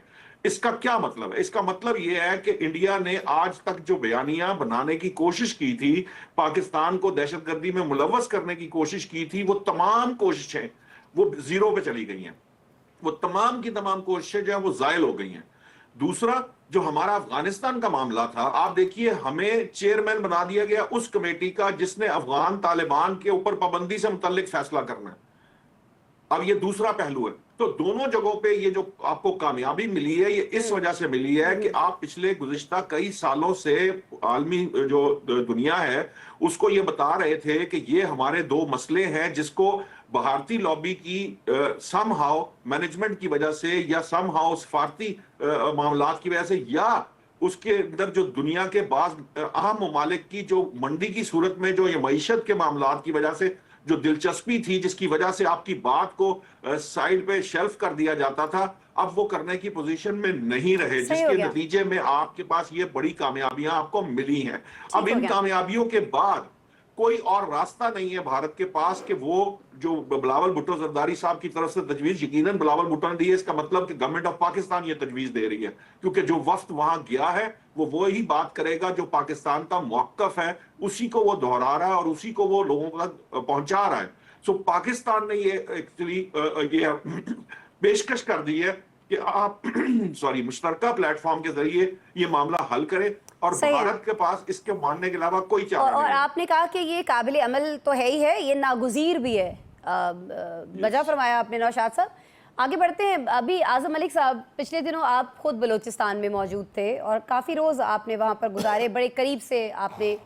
इसका क्या मतलब है? इसका मतलब यह है कि इंडिया ने आज तक जो बयानियां बनाने की कोशिश की थी, पाकिस्तान को दहशतगर्दी में मुलव्वस करने की कोशिश की थी, वो तमाम कोशिशें वो जीरो पे चली गई हैं। वो तमाम की तमाम कोशिशें जो है वो जायल हो गई हैं। दूसरा, जो हमारा अफगानिस्तान का मामला था, आप देखिए हमें चेयरमैन बना दिया गया उस कमेटी का जिसने अफगान तालिबान के ऊपर पाबंदी से मुतल्लिक फैसला करना है। अब ये दूसरा पहलू है। तो दोनों जगहों पे ये जो आपको कामयाबी मिली है, ये इस वजह से मिली है कि आप पिछले गुज़िश्ता कई सालों से आलमी जो दुनिया है उसको ये बता रहे थे कि ये हमारे दो मसले हैं जिसको भारतीय लॉबी की समहाउ मैनेजमेंट की वजह से या समहाउ सफारती मामलात की वजह से या उसके अंदर जो दुनिया के बाज़ अहम ममालिक की जो मंडी की सूरत में जो ये मईशत के मामलात की वजह से जो दिलचस्पी थी, जिसकी वजह से आपकी बात को साइड पे शेल्फ कर दिया जाता था, अब वो करने की पोजीशन में नहीं रहे, जिसके नतीजे में आपके पास ये बड़ी कामयाबियां आपको मिली हैं। अब इन कामयाबियों के बाद कोई और रास्ता नहीं है भारत के पास कि वो जो बिलावल भुट्टो जरदारी साहब की तरफ से तजवीज, यकीनन बिलावल भुट्टो ने दी है, इसका मतलब कि गवर्नमेंट ऑफ पाकिस्तान ये तजवीज दे रही है, क्योंकि जो वफ्द वहां गया है वो ही बात करेगा जो पाकिस्तान का मौक़िफ़ है, उसी को वो दोहरा रहा है और उसी को वो लोगों तक पहुंचा रहा है। सो पाकिस्तान ने ये एक्चुअली ये पेशकश कर दी है कि आप सॉरी मुश्तरका प्लेटफॉर्म के जरिए ये मामला हल करें, और भारत के पास इसके मानने के अलावा कोई चारा नहीं है। और आपने कहा कि ये काबिल अमल तो है ही है, ये नागुज़ीर भी है, वजह फरमाया आपने नौशाद साहब। आगे बढ़ते हैं। अभी आज़म मलिक साहब, पिछले दिनों आप खुद बलूचिस्तान में मौजूद थे और काफ़ी रोज़ आपने वहाँ पर गुजारे, बड़े करीब से आपने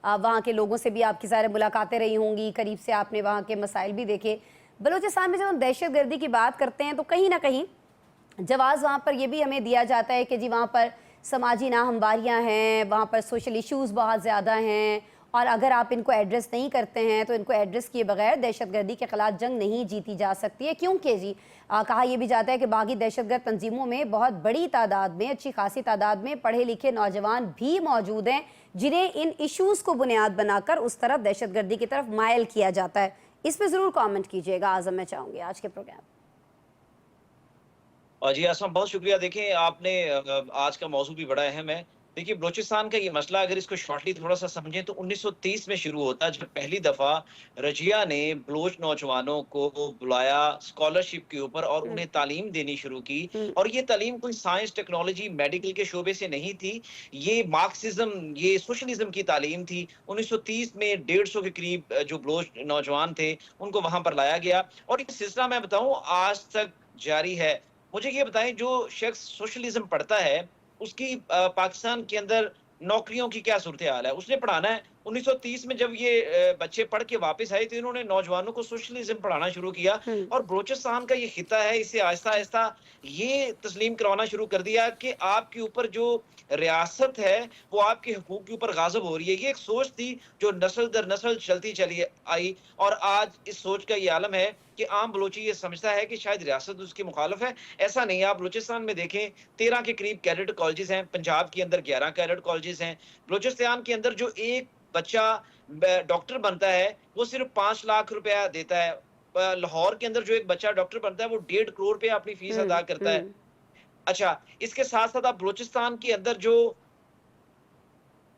वहाँ के लोगों से भी आपकी ज़ाहिर मुलाकातें रही होंगी, करीब से आपने वहाँ के मसाइल भी देखे। बलूचिस्तान में जब हम दहशतगर्दी की बात करते हैं तो कहीं ना कहीं जवाब वहाँ पर ये भी हमें दिया जाता है कि जी वहाँ पर समाजी नाहमवारियाँ हैं, वहाँ पर सोशल इश्यूज़ बहुत ज़्यादा हैं, और अगर आप इनको एड्रेस नहीं करते हैं तो इनको एड्रेस किए बगैर दहशतगर्दी के खिलाफ जंग नहीं जीती जा सकती है। क्योंकि जी कहा यह भी जाता है कि बागी दहशतगर्द तंजीमों में बहुत बड़ी तादाद में, अच्छी खासी तादाद में पढ़े लिखे नौजवान भी मौजूद हैं जिन्हें इन इश्यूज़ को बुनियाद बनाकर उस तरफ दहशतगर्दी की तरफ मायल किया जाता है। इस पर ज़रूर कॉमेंट कीजिएगा आज़म, मैं चाहूँगी आज के प्रोग्राम। और जी आसमा, बहुत शुक्रिया। देखें, आपने आज का मौजू भी बड़ा अहम है। देखिए, बलूचिस्तान का ये मसला अगर इसको शॉर्टली थोड़ा सा समझें तो 1930 में शुरू होता, जब पहली दफ़ा रजिया ने बलोच नौजवानों को बुलाया स्कॉलरशिप के ऊपर और उन्हें तालीम देनी शुरू की। और ये तालीम कोई साइंस, टेक्नोलॉजी, मेडिकल के शोबे से नहीं थी, ये मार्क्सिज्म, ये सोशलिज्म की तालीम थी। 1930 में 150 के करीब जो बलोच नौजवान थे उनको वहां पर लाया गया, और ये सिलसिला मैं बताऊं आज तक जारी है। मुझे ये बताएं, जो शख्स सोशलिज्म पढ़ता है उसकी पाकिस्तान के अंदर नौकरियों की क्या सूरत हाल है? उसने पढ़ाना है। 1930 में जब ये बच्चे पढ़ के वापस आए तो इन्होंने नौजवानों को सोशलिज्म पढ़ाना शुरू किया, और बलूचिस्तान का ये खिता है, इसे आहिस्ता आहिस्ता ये तस्लीम करवाना शुरू कर दिया कि आपके ऊपर जो रियासत है वो आपके हुकूक के ऊपर गाज़िब हो रही है। ये एक सोच थी जो नस्ल दर नस्ल चलती चली आई, और आज इस सोच का ये आलम है कि आम बलोची ये समझता है कि शायद रियासत उसकी मुखालिफ है। ऐसा नहीं है। आप बलूचिस्तान में देखें, 13 के करीब कैडेट कॉलेजेस हैं, पंजाब के अंदर 11 कैडेट कॉलेजेस हैं। बलूचिस्तान के अंदर जो एक बच्चा डॉक्टर बनता है वो सिर्फ 5 लाख रुपया देता है। लाहौर के अंदर जो एक बच्चा डॉक्टर बनता है वो 1.5 करोड़ रुपया अपनी फीस अदा करता है। अच्छा, इसके साथ साथ आप बलूचिस्तान के अंदर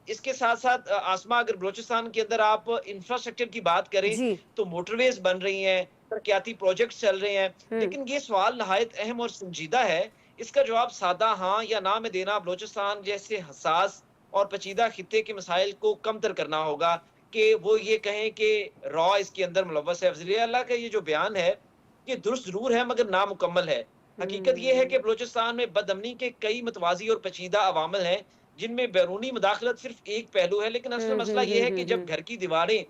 इसके साथ साथ आसमा, अगर बलूचिस्तान के अंदर आप इंफ्रास्ट्रक्चर की बात करें तो मोटरवेज बन रही हैं, तरक्याती प्रोजेक्ट्स चल रहे हैं। लेकिन ये सवाल नहायत अहम और संजीदा है, इसका जवाब सादा हाँ या ना में देना बलूचिस्तान जैसे हसास और पेचीदा खित्ते के मसाइल को कमतर करना होगा कि वो ये कहें कि रॉ इसके अंदर मुलव्वस है। वज़ीर आला का ये जो बयान है ये दुरुस्त जरूर है मगर नामुकम्मल है। हकीकत ये है कि बलूचिस्तान में बदअमनी के कई मतवाजी और पेचीदा अवामिल हैं जिनमें बैरूनी मुदाखलत सिर्फ एक पहलू है, लेकिन असल मसला ये है कि जब घर की दीवारें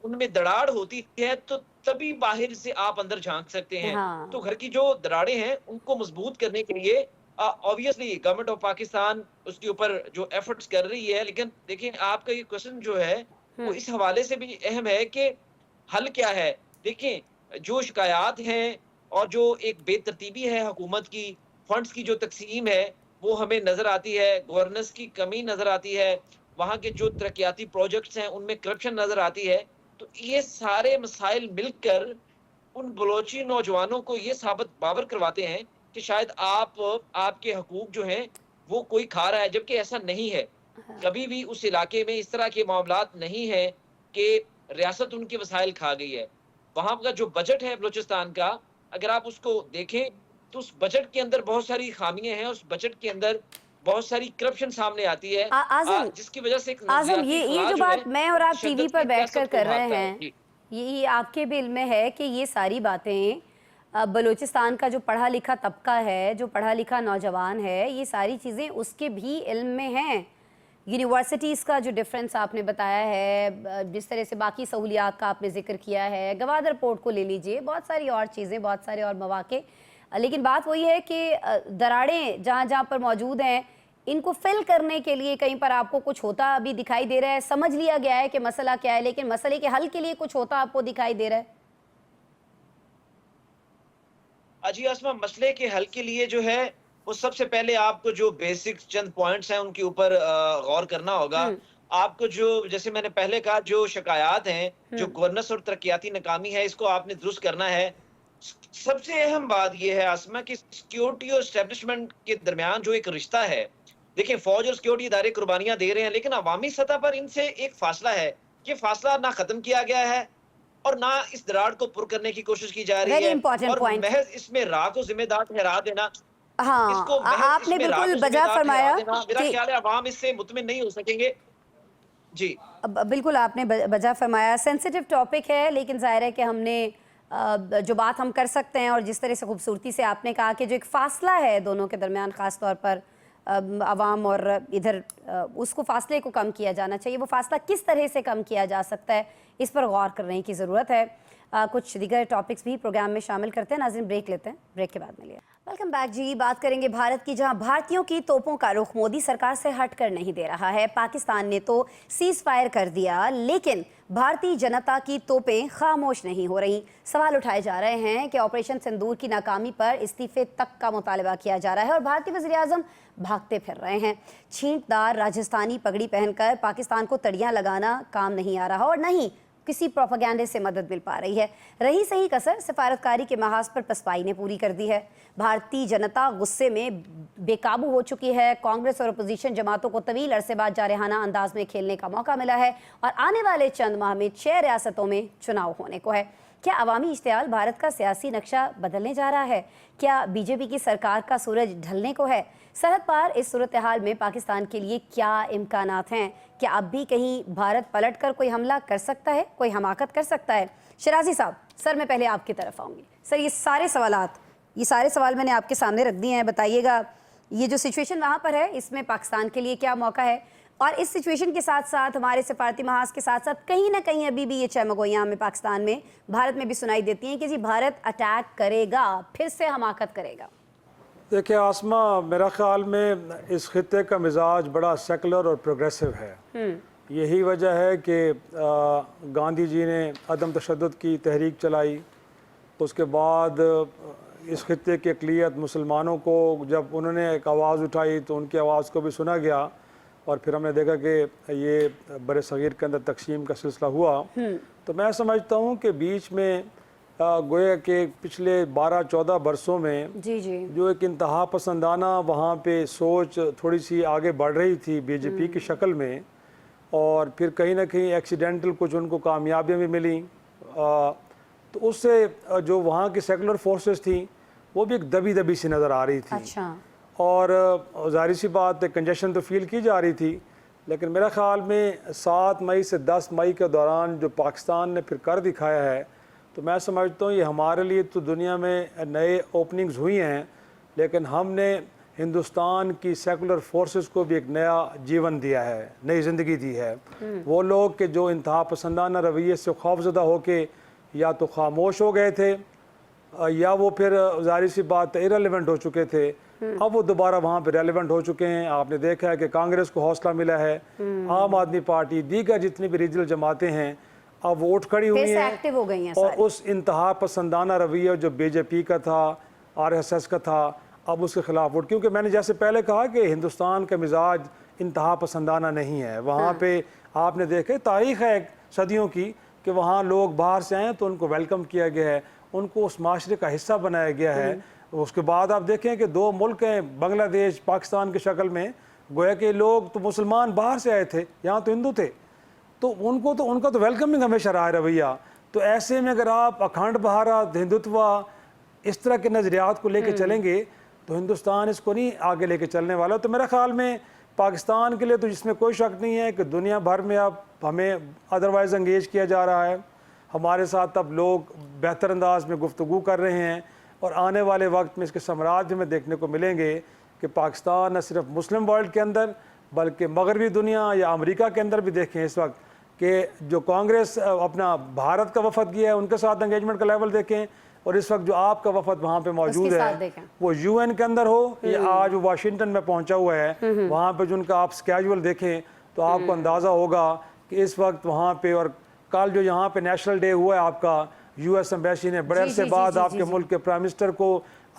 उनमें दरार होती है तो तभी बाहर से आप अंदर झांक सकते हैं। तो घर की जो दरारें हैं उनको मजबूत करने के लिए ऑब्वियसली गवर्नमेंट ऑफ पाकिस्तान उसके ऊपर जो एफर्ट्स कर रही है। लेकिन देखिए, आपका ये क्वेश्चन जो है वो इस हवाले से भी अहम है कि हल क्या है। देखिए, जो शिकायत हैं और जो एक बेतरतीबी है हुकूमत की, फंड्स की जो तकसीम है वो हमें नजर आती है, गवर्नेंस की कमी नजर आती है, वहाँ के जो तरक्याती प्रोजेक्ट्स हैं उनमें करप्शन नजर आती है। तो ये सारे मसाइल मिलकर उन बलोची नौजवानों को ये साबित बावर करवाते हैं कि शायद आपके हकूक जो हैं वो कोई खा रहा है, जबकि ऐसा नहीं है। कभी भी उस इलाके में इस तरह के मामलात नहीं है कि रियासत उनके वसाइल खा गई है। वहाँ का जो बजट है बलूचिस्तान का, अगर आप उसको देखें तो उस बजट के अंदर बहुत सारी खामियां हैं, उस बजट के अंदर बहुत सारी करप्शन सामने आती है, जिसकी वजह से आज़म ये जो बात मैं और आप टीवी पर बैठकर कर रहे हैं, ये आपके भी इल्म में है कि ये सारी बातें बलूचिस्तान का जो पढ़ा लिखा तबका है, जो पढ़ा लिखा नौजवान है, ये सारी चीज़ें उसके भी इल्म में हैं। यूनिवर्सिटीज़ का जो डिफरेंस आपने बताया है, जिस तरह से बाकी सहूलियात का आपने जिक्र किया है, गवादर पोर्ट को ले लीजिए, बहुत सारी और चीज़ें, बहुत सारे और मौके। लेकिन बात वही है कि दरारें जहाँ जहाँ पर मौजूद हैं इनको फिल करने के लिए कहीं पर आपको कुछ होता अभी दिखाई दे रहा है। समझ लिया गया है कि मसला क्या है, लेकिन मसले के हल के लिए कुछ होता आपको दिखाई दे रहा है? अजी आसमा, मसले के हल के लिए जो है वो सबसे पहले आपको जो बेसिक चंद पॉइंट्स हैं उनके ऊपर गौर करना होगा। आपको जो, जैसे मैंने पहले कहा, जो शिकायत हैं, जो गवर्नेंस और तरक्याती नाकामी है, इसको आपने दुरुस्त करना है। सबसे अहम बात यह है आसमा कि सिक्योरिटी और एस्टेब्लिशमेंट के दरमियान जो एक रिश्ता है, देखिए फौज और सिक्योरिटी इदारे कुर्बानियां दे रहे हैं, लेकिन अवामी सतह पर इनसे एक फासला है। ये फासला ना खत्म किया गया है और ना इस दरार को पुर करने की कोशिश की जा रही है, और महज इसमें राह को जिम्मेदार ठहरा देना, हाँ, आपने बिल्कुल बजा फरमाया। मेरा ख्याल है अवाम इससे मुतमिन नहीं हो सकेंगे। जी बिल्कुल आपने बजा फरमाया। सेंसिटिव टॉपिक है, लेकिन जाहिर है कि हमने जो बात हम कर सकते हैं, और जिस तरह से खूबसूरती से आपने कहा कि जो एक फ़ासला है दोनों के दरमियान, ख़ास तौर पर आवाम और इधर उसको फासले को कम किया जाना चाहिए, वो फासला किस तरह से कम किया जा सकता है, इस पर गौर करने की ज़रूरत है। कुछ दीगर टॉपिक्स भी प्रोग्राम में शामिल करते हैं। नाज़रीन ब्रेक लेते हैं, ब्रेक के बाद मिलिए। वेलकम बैक जी। बात करेंगे भारत की, जहां भारतीयों की तोपों का रुख मोदी सरकार से हटकर नहीं दे रहा है। पाकिस्तान ने तो सीज फायर कर दिया, लेकिन भारतीय जनता की तोपें खामोश नहीं हो रही। सवाल उठाए जा रहे हैं कि ऑपरेशन सिंदूर की नाकामी पर इस्तीफे तक का मुतालबा किया जा रहा है और भारतीय वज़ीर आज़म भागते फिर रहे हैं। छींटदार राजस्थानी पगड़ी पहनकर पाकिस्तान को तड़ियां लगाना काम नहीं आ रहा और नहीं किसी प्रोपेगेंडे से मदद मिल पा रही है। रही सही कसर सिफारतकारी के महाज पर पसपाई ने पूरी कर दी है। भारतीय जनता गुस्से में बेकाबू हो चुकी है। कांग्रेस और अपोजिशन जमातों को तवील अरसे बाद जारहाना अंदाज में खेलने का मौका मिला है और आने वाले चंद माह में 6 रियासतों में चुनाव होने को है। क्या अवामी इश्तियाल भारत का सियासी नक्शा बदलने जा रहा है? क्या बीजेपी की सरकार का सूरज ढलने को है? सरहद पार इस सूरत हाल में पाकिस्तान के लिए क्या इम्कानात हैं? क्या अब भी कहीं भारत पलटकर कोई हमला कर सकता है, कोई हमाकत कर सकता है? शराजी साहब, सर मैं पहले आपकी तरफ आऊँगी। सर ये सारे सवाल मैंने आपके सामने रख दिए हैं। बताइएगा ये जो सिचुएशन वहाँ पर है, इसमें पाकिस्तान के लिए क्या मौका है? और इस सिचुएशन के साथ साथ हमारे सिफारती महाज के साथ साथ कहीं ना कहीं अभी भी ये चमगोइयाँ में पाकिस्तान में, भारत में भी सुनाई देती हैं कि जी भारत अटैक करेगा, फिर से हमाकत करेगा। देखिए आसमा, मेरा ख्याल में इस खित्ते का मिजाज बड़ा सेकुलर और प्रोग्रेसिव है। यही वजह है कि गांधी जी ने अदम तशद्दुद की तहरीक चलाई। उसके बाद इस खित्ते की अक़लियत मुसलमानों को जब उन्होंने एक आवाज़ उठाई तो उनकी आवाज़ को भी सुना गया और फिर हमने देखा कि ये बड़े सग़ीर के अंदर तक़सीम का सिलसिला हुआ। तो मैं समझता हूँ कि बीच में गोया के पिछले 12-14 बरसों में जो एक इंतहा पसंदाना वहाँ पे सोच थोड़ी सी आगे बढ़ रही थी बीजेपी की शक्ल में, और फिर कहीं ना कहीं एक्सीडेंटल कुछ उनको कामयाबियाँ भी मिली। तो उससे जो वहाँ की सेकुलर फोर्सेस थी वो भी एक दबी दबी सी नज़र आ रही थी। अच्छा। और जाहिर सी बात है कंजेशन तो फील की जा रही थी, लेकिन मेरा ख्याल में 7 मई से 10 मई के दौरान जो पाकिस्तान ने फिर कर दिखाया है, तो मैं समझता हूँ ये हमारे लिए तो दुनिया में नए ओपनिंग्स हुई हैं, लेकिन हमने हिंदुस्तान की सेकुलर फोर्सेस को भी एक नया जीवन दिया है, नई ज़िंदगी दी है। वो लोग के जो इंतहा पसंदाना रवैये से खौफज़दा होके या तो खामोश हो गए थे या वो फिर जाहिर सी बात इरेलेवेंट हो चुके थे, अब वो दोबारा वहाँ पे रेलेवेंट हो चुके हैं। आपने देखा है कि कांग्रेस को हौसला मिला है, आम आदमी पार्टी, दीगर जितनी भी रीजनल जमातें हैं अब वो उठ खड़ी हुई हैं, एक्टिव हो गई हैं और उस इंतहा पसंदाना रवैया जो बीजेपी का था, आरएसएस का था, अब उसके खिलाफ उठ, क्योंकि मैंने जैसे पहले कहा कि हिंदुस्तान का मिजाज इंतहा पसंदाना नहीं है। वहाँ पे आपने देखे तारीख है सदियों की कि वहाँ लोग बाहर से आए तो उनको वेलकम किया गया है, उनको उस माशरे का हिस्सा बनाया गया है। उसके बाद आप देखें कि 2 मुल्क हैं, बांग्लादेश पाकिस्तान की शक्ल में, गोया के लोग तो मुसलमान बाहर से आए थे, यहाँ तो हिंदू थे, तो उनका तो वेलकमिंग हमेशा रहा है रवैया। तो ऐसे में अगर आप अखंड भारत, हिंदुत्व, इस तरह के नज़रियात को लेके चलेंगे तो हिंदुस्तान इसको नहीं आगे लेके चलने वाला। तो मेरा ख्याल में पाकिस्तान के लिए तो जिसमें कोई शक नहीं है कि दुनिया भर में अब हमें अदरवाइज़ एंगेज किया जा रहा है, हमारे साथ अब लोग बेहतर अंदाज में गुफ्तगू कर रहे हैं, और आने वाले वक्त में इसके साम्राज्य में देखने को मिलेंगे कि पाकिस्तान न सिर्फ मुस्लिम वर्ल्ड के अंदर बल्कि मगरबी दुनिया या अमेरिका के अंदर भी देखें इस वक्त कि जो कांग्रेस अपना भारत का वफद किया है उनके साथ एंगेजमेंट का लेवल देखें, और इस वक्त जो आपका वफद वहाँ पे मौजूद है वो यूएन के अंदर हो या आज वो वाशिंगटन में पहुँचा हुआ है, वहाँ पे जो उनका आप स्केजुअल देखें तो आपको अंदाज़ा होगा कि इस वक्त वहाँ पे, और कल जो यहाँ पे नेशनल डे हुआ है आपका, यूएस एम्बेसी ने बड़े अरसे बाद आपके मुल्क के प्राइम मिनिस्टर को,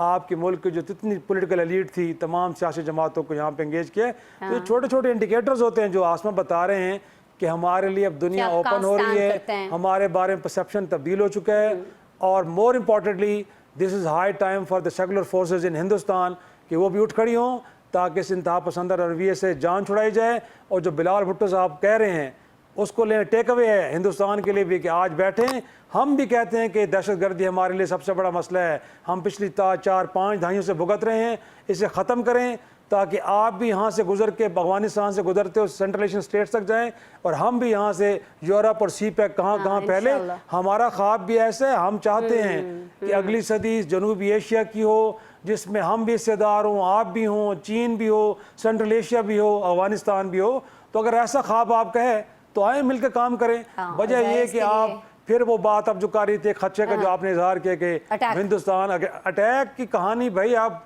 आपके मुल्क की जो जितनी पॉलिटिकल एलीट थी, तमाम सियासी जमातों को यहाँ पे एंगेज किया। तो छोटे छोटे इंडिकेटर्स होते हैं जो आसमा बता रहे हैं कि हमारे लिए अब दुनिया ओपन हो रही है, हमारे बारे में परसेप्शन तब्दील हो चुका है, और more importantly this is high time for the secular forces in Hindustan कि वो भी उठ खड़ी हों ताकि इस इंतहा पसंद रवैये से जान छुड़ाई जाए। और जो बिलाल भुट्टो साहब कह रहे हैं उसको लेने टेक अवे है हिंदुस्तान के लिए भी कि आज बैठे हम भी कहते हैं कि दहशतगर्दी हमारे लिए सबसे बड़ा मसला है, हम पिछली 4-5 दहाइयों से भुगत रहे हैं, इसे ख़त्म करें ताकि आप भी यहाँ से गुजर के अफगानिस्तान से गुजरते हो सेंट्रल एशियन स्टेट्स तक जाएं, और हम भी यहाँ से यूरोप और सी पैक कहाँ पहले। हमारा ख्वाब भी ऐसा है, हम चाहते हैं कि अगली सदी जनूबी एशिया की हो जिसमें हम भी हिस्सेदार हों, आप भी हों, चीन भी हो, सेंट्रल एशिया भी हो, अफगानिस्तान भी हो। तो अगर ऐसा ख्वाब आप कहे तो आए मिलकर काम करें। हाँ, वजह ये कि आप फिर वो बात अब जो कर रही थी खदशे का जो आपने इजहार किया कि हिंदुस्तान अटैक की कहानी, भाई अब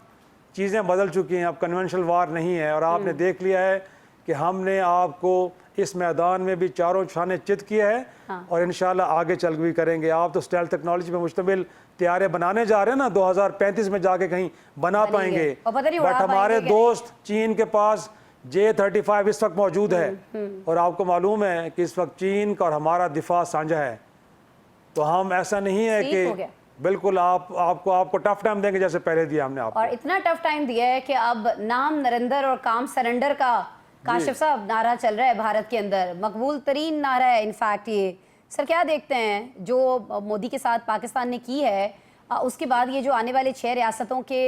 चीज़ें बदल चुकी हैं, अब कन्वेंशनल वार नहीं है। और आपने देख लिया है कि हमने आपको इस मैदान में भी चारों छाने चित किया है। और इंशाल्लाह आगे चल भी करेंगे। आप तो स्टेल्थ टेक्नोलॉजी पे मुश्तमिल तैयारे बनाने जा रहे हैं ना, 2035 में जाके कहीं बना पाएंगे। बट हमारे दोस्त चीन के पास J-35 इस वक्त मौजूद है। और आपको मालूम है कि इस वक्त चीन का और हमारा दिफा साझा है। तो हम ऐसा नहीं है कि बिल्कुल आपको टफ टाइम देंगे जैसे पहले दिया हमने आपको। और इतना टफ टाइम दिया है कि अब नाम नरेंद्र और काम सरेंडर का काशिफ साहब नारा चल रहा है भारत के अंदर, मकबूल तरीन नारा है इनफैक्ट ये। सर क्या देखते हैं जो मोदी के साथ पाकिस्तान ने की है, उसके बाद ये जो आने वाले 6 रियासतों के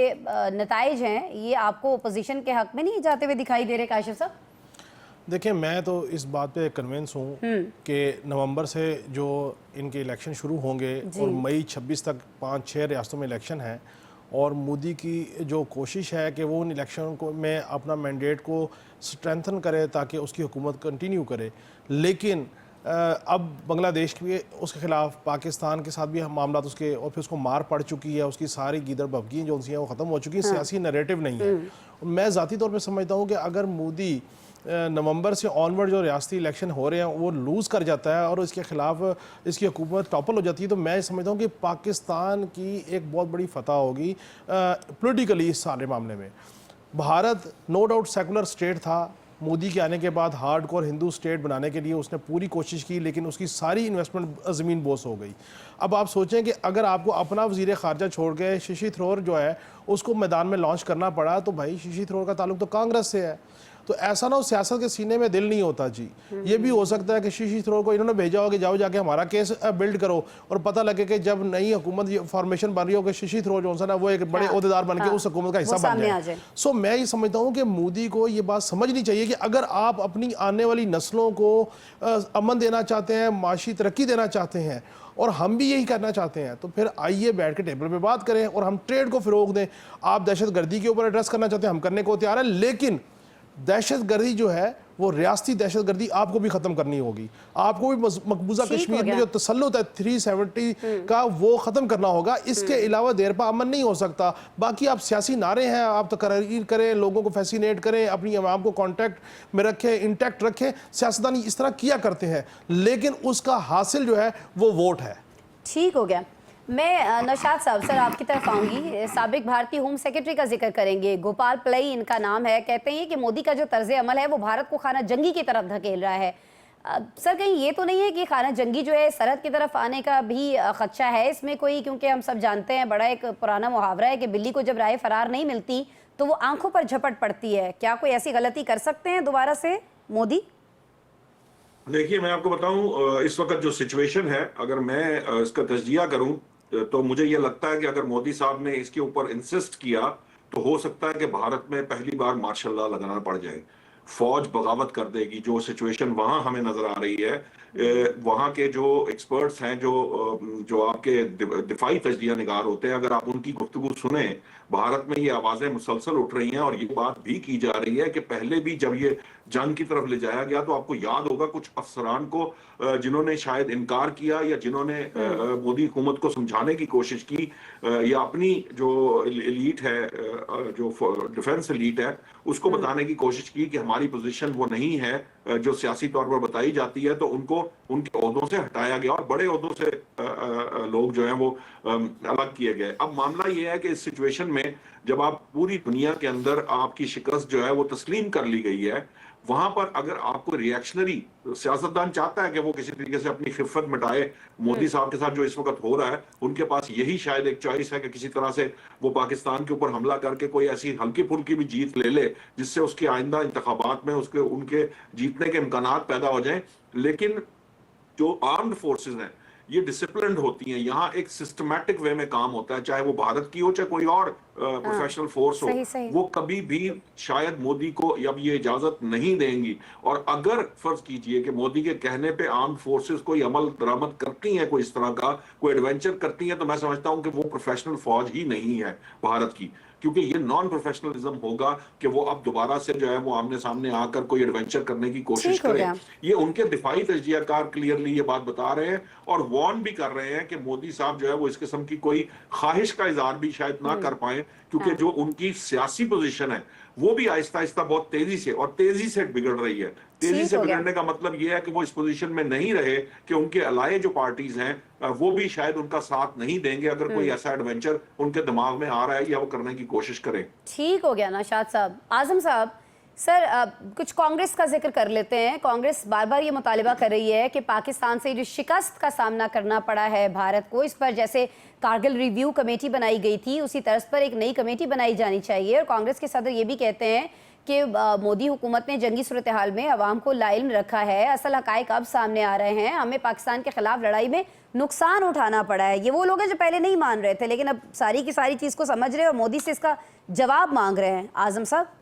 नताइज हैं, ये आपको अपोजिशन के हक में नहीं जाते हुए दिखाई दे रहे काशिफ साहब? देखिए, मैं तो इस बात पे कन्विंस हूँ कि नवंबर से जो इनके इलेक्शन शुरू होंगे और मई 26 तक 5-6 रियासतों में इलेक्शन है। और मोदी की जो कोशिश है कि वो उन इलेक्शन को में अपना मैंडेट को स्ट्रेंथन करे ताकि उसकी हुकूमत कंटिन्यू करे। लेकिन अब बांग्लादेश के उसके ख़िलाफ़ पाकिस्तान के साथ भी मामला उसके, और फिर उसको मार पड़ चुकी है, उसकी सारी गीदड़ बवगी जो सी हैं वो ख़त्म हो चुकी है। सियासी नैरेटिव नहीं है। मैं ज़ाती तौर पे समझता हूँ कि अगर मोदी नवंबर से ऑनवर्ड जो रियासती इलेक्शन हो रहे हैं वो लूज़ कर जाता है और इसके ख़िलाफ़ इसकी हुकूमत टॉपल हो जाती है, तो मैं समझता हूँ कि पाकिस्तान की एक बहुत बड़ी फतह होगी पॉलिटिकली इस सारे मामले में। Bharat no doubt secular state था, मोदी के आने के बाद हार्डकोर हिंदू स्टेट बनाने के लिए उसने पूरी कोशिश की, लेकिन उसकी सारी इन्वेस्टमेंट ज़मीन बोस हो गई। अब आप सोचें कि अगर आपको अपना वज़ीर ख़ारजा छोड़ के शशि थरूर जो है उसको मैदान में लॉन्च करना पड़ा, तो भाई शशि थरूर का ताल्लुक तो कांग्रेस से है। तो ऐसा ना हो सियासत के सीने में दिल नहीं होता जी। ये भी हो सकता है कि शशि थरूर को इन्होंने भेजा हो कि जाओ जाके हमारा केस बिल्ड करो, और पता लगे कि जब नई हुकूमत फॉर्मेशन बन रही हो कि शशि थरूर जो है वो एक बड़े ओहदेदार बन के उस हुकूमत का हिस्सा बन जाए। सो मैं ये समझता हूँ कि मोदी को ये बात समझनी चाहिए कि अगर आप अपनी आने वाली नस्लों को अमन देना चाहते हैं, माशी तरक्की देना चाहते हैं, और हम भी यही करना चाहते हैं, तो फिर आइए बैठ के टेबल पे बात करें और हम ट्रेड को फ़रोग दें। आप दहशतगर्दी के ऊपर एड्रेस करना चाहते हैं, हम करने को तैयार हैं, लेकिन दहशतगर्दी जो है वो रियासती दहशतगर्दी आपको भी ख़त्म करनी होगी। आपको भी मकबूजा कश्मीर में जो तसल्लुत है 370 का वो ख़त्म करना होगा। इसके अलावा देर पर अमन नहीं हो सकता। बाकी आप सियासी नारे हैं, आप तकरीर करें, लोगों को फैसिनेट करें, अपनी आवाम को कॉन्टैक्ट में रखें, इंटैक्ट रखें, सियासतदान इस तरह किया करते हैं, लेकिन उसका हासिल जो है वो वोट है। ठीक हो गया। मैं नौशाद साहब सर आपकी तरफ आऊँगी। साबिक भारतीय होम सेक्रेटरी का जिक्र करेंगे, गोपाल पलई इनका नाम है। कहते हैं कि मोदी का जो तर्ज अमल है वो भारत को खाना जंगी की तरफ धकेल रहा है। सर कहीं ये तो नहीं है कि खाना जंगी जो है सरहद की तरफ आने का भी खदशा है इसमें कोई? क्योंकि हम सब जानते हैं, बड़ा एक पुराना मुहावरा है कि बिल्ली को जब राह फरार नहीं मिलती तो वो आंखों पर झपट पड़ती है। क्या कोई ऐसी गलती कर सकते हैं दोबारा से मोदी? देखिए, मैं आपको बताऊं, इस वक्त जो सिचुएशन है, अगर मैं इसका तजजिया करूं तो मुझे ये लगता है कि अगर मोदी साहब ने इसके ऊपर इंसिस्ट किया तो हो सकता है कि भारत में पहली बार मार्शल लॉ लगाना पड़ जाए, फौज बगावत कर देगी। जो सिचुएशन वहां हमें नजर आ रही है, वहां के जो एक्सपर्ट्स हैं, जो आपके दिफाई तजजिया निगार होते हैं, अगर आप उनकी गुफ्तगू सुने, भारत में ये आवाजें मुसलसल उठ रही हैं और ये बात भी की जा रही है कि पहले भी जब ये जंग की तरफ ले जाया गया तो आपको याद होगा कुछ अफसरान को जिन्होंने शायद इनकार किया या जिन्होंने मोदी हुकूमत को समझाने की कोशिश की, या अपनी जो एलीट है, जो डिफेंस एलीट है, उसको बताने की कोशिश की कि हमारी पोजीशन वो नहीं है जो सियासी तौर पर बताई जाती है, तो उनको उनके ओहदों से हटाया गया और बड़े ओहदों से लोग जो हैं वो अलग किए गए। अब मामला ये है कि इस सिचुएशन में जब आप पूरी दुनिया के अंदर आपकी शिकस्त जो है वो तस्लीम कर ली गई है, वहां पर अगर आपको रिएक्शनरी सियासतदान चाहता है कि वो किसी तरीके से अपनी खिफत मिटाए, मोदी साहब के साथ जो इस वक्त हो रहा है, उनके पास यही शायद एक चॉइस है कि किसी तरह से वो पाकिस्तान के ऊपर हमला करके कोई ऐसी हल्की फुल्की भी जीत ले ले जिससे उसके आइंदा इंतखाबात में उनके जीतने के इम्कानात पैदा हो जाए। लेकिन जो आर्म्ड फोर्सेज हैं ये डिसिप्लिन्ड होती हैं, यहाँ एक सिस्टमैटिक वे में काम होता है, चाहे वो भारत की हो चाहे कोई और प्रोफेशनल फोर्स हो, सही, सही। वो कभी भी शायद मोदी को अब ये इजाजत नहीं देंगी। और अगर फर्ज कीजिए कि मोदी के कहने पे आर्म फोर्सेस कोई अमल दरामद करती हैं, कोई इस तरह का कोई एडवेंचर करती हैं, तो मैं समझता हूं कि वो प्रोफेशनल फौज ही नहीं है भारत की, क्योंकि ये नॉन प्रोफेशनलिज्म होगा कि वो अब दोबारा से जो है वो आमने सामने आकर कोई एडवेंचर करने की कोशिश ठीक हो करें। गया। ये उनके दिफाई तजजियाकार क्लियरली ये बात बता रहे हैं और वार्न भी कर रहे हैं कि मोदी साहब जो है वो इस किस्म की कोई ख्वाहिश का इजहार भी शायद ना कर पाए, क्योंकि हाँ। जो उनकी सियासी पोजीशन है वो भी आहिस्ता आहिस्ता बहुत तेजी से बिगड़ रही है। तेजी ठीक से हो गया। बिगड़ने का मतलब ये है कि वो इस पोजीशन में नहीं रहे कि उनके अलाये जो पार्टीज हैं वो भी शायद उनका साथ नहीं देंगे अगर कोई ऐसा एडवेंचर उनके दिमाग में आ रहा है या वो करने की कोशिश करें। ठीक हो गया नौशाद साहब। आजम साहब, सर कुछ कांग्रेस का जिक्र कर लेते हैं। कांग्रेस बार बार ये मुतालिबा कर रही है कि पाकिस्तान से जो शिकस्त का सामना करना पड़ा है भारत को, इस पर जैसे कारगिल रिव्यू कमेटी बनाई गई थी उसी तर्ज पर एक नई कमेटी बनाई जानी चाहिए। और कांग्रेस के सदर ये भी कहते हैं कि मोदी हुकूमत ने जंगी सूरत हाल में अवाम को लाइल्म रखा है, असल हकायक अब सामने आ रहे हैं, हमें पाकिस्तान के खिलाफ लड़ाई में नुकसान उठाना पड़ा है। ये वो लोग हैं जो पहले नहीं मान रहे थे लेकिन अब सारी की सारी चीज़ को समझ रहे हैं और मोदी से इसका जवाब मांग रहे हैं। आजम साहब।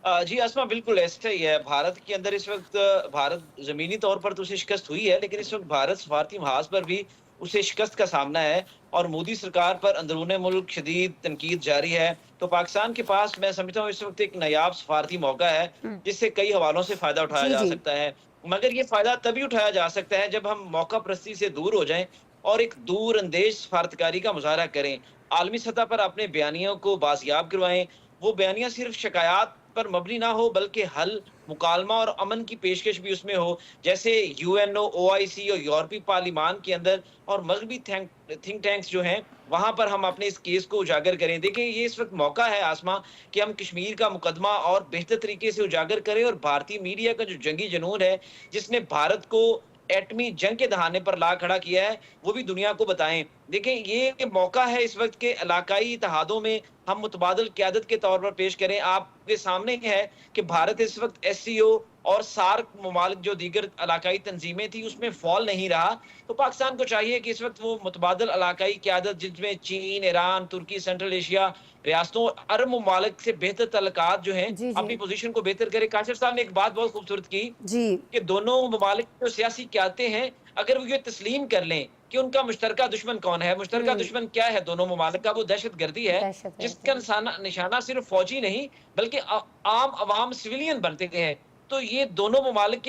जी आसमा, बिल्कुल ऐसा ही है। भारत के अंदर इस वक्त भारत जमीनी तौर पर तो उसे शिकस्त हुई है, लेकिन इस वक्त भारत सफारती महाज पर भी उसे शिकस्त का सामना है और मोदी सरकार पर अंदरूने मुल्क शदीद तनकीद जारी है। तो पाकिस्तान के पास मैं समझता हूँ इस वक्त एक नायाब सफारती मौका है जिससे कई हवालों से फायदा उठाया जा सकता है। मगर ये फायदा तभी उठाया जा सकता है जब हम मौका परस्ती से दूर हो जाएं और एक दूर अंदेश सफारतकारी का मुजाहरा करें, आलमी सतह पर अपने बयानियों को बाजियाब करवाएं। वो बयानियां सिर्फ शिकायत पर मबनी ना हो बल्कि हल, मुकालमा और अमन की पेशकश भी उसमें हो, जैसे यूएनओ, ओआईसी और यूरोपीय पार्लिमान के अंदर और मगरबी थिंक टैंक्स जो हैं वहां पर हम अपने इस केस को उजागर करें। देखिए ये इस वक्त मौका है आसमा कि हम कश्मीर का मुकदमा और बेहतर तरीके से उजागर करें और भारतीय मीडिया का जो जंगी जुनून है जिसने भारत को एटमी जंग के दहाने पर ला खड़ा किया है वो भी दुनिया को बताएं। देखें ये मौका है इस वक्त के इलाकाई इत्तेहादों में हम मुतबादल क़यादत के तौर पर पेश करें। आपके सामने है कि भारत इस वक्त एससीओ और सार्क ममालिक जो दीगर इलाकाई तंजीमें थी उसमें फॉल नहीं रहा। तो पाकिस्तान को चाहिए कि इस वक्त वो मुतबादल इलाकाई क़यादत जिसमें चीन, ईरान, तुर्की, सेंट्रल एशिया रियासतों अरब ममालिक से बेहतर तल्लुकात जो हैं अपनी पोजीशन को बेहतर करे। काशिफ साहब ने एक बात बहुत खूबसूरत की कि दोनों ममालिक जो सियासी क़यादतें हैं अगर वो ये तस्लीम कर लें कि उनका मुश्तरका दुश्मन कौन है, मुश्तरका दुश्मन क्या है दोनों ममालिक का, वो दहशतगर्दी है जिसका निशाना सिर्फ फौजी नहीं बल्कि आम अवाम सिविलियन बनते हैं। तो ये दोनों ममालिक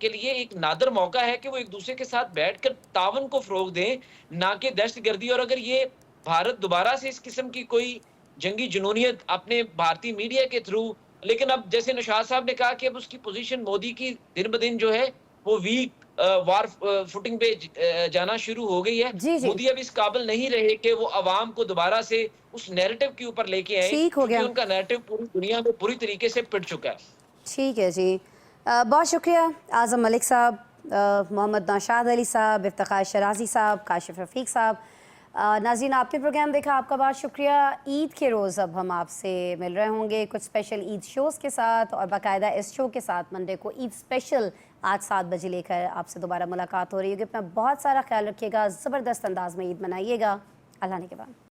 के लिए एक नादर मौका है कि वो एक दूसरे के साथ बैठकर तावन को फरोग दें, ना कि दहशतगर्दी। और अगर ये भारत दोबारा से इस किस्म की कोई जंगी जुनूनियत अपने भारतीय मीडिया के थ्रू, लेकिन अब जैसे नौशाद साहब ने कहा कि अब उसकी पोजीशन मोदी की दिन ब दिन जो है वो वीक वार फुटिंग पे जाना शुरू हो गई है। मोदी अब इस काबिल नहीं रहे कि वो अवाम को दोबारा से उस नैरेटिव के ऊपर लेके आए क्योंकि उनका नैरेटिव पूरी दुनिया में पूरी तरीके से पिट चुका है। ठीक है जी, बहुत शुक्रिया आज़म मलिक साहब, मोहम्मद नौशाद अली साहब, इफ्तिखार शराजी साहब, काशिफ रफ़ीक साहब। नाज़रीन आपने प्रोग्राम देखा, आपका बहुत शुक्रिया। ईद के रोज़ अब हम आपसे मिल रहे होंगे कुछ स्पेशल ईद शोज़ के साथ और बाकायदा इस शो के साथ मंडे को ईद स्पेशल आज 7 बजे लेकर आपसे दोबारा मुलाकात हो रही होगी। अपना बहुत सारा ख्याल रखिएगा, ज़बरदस्त अंदाज में ईद मनाइएगा। अल्लाह ने के बाद।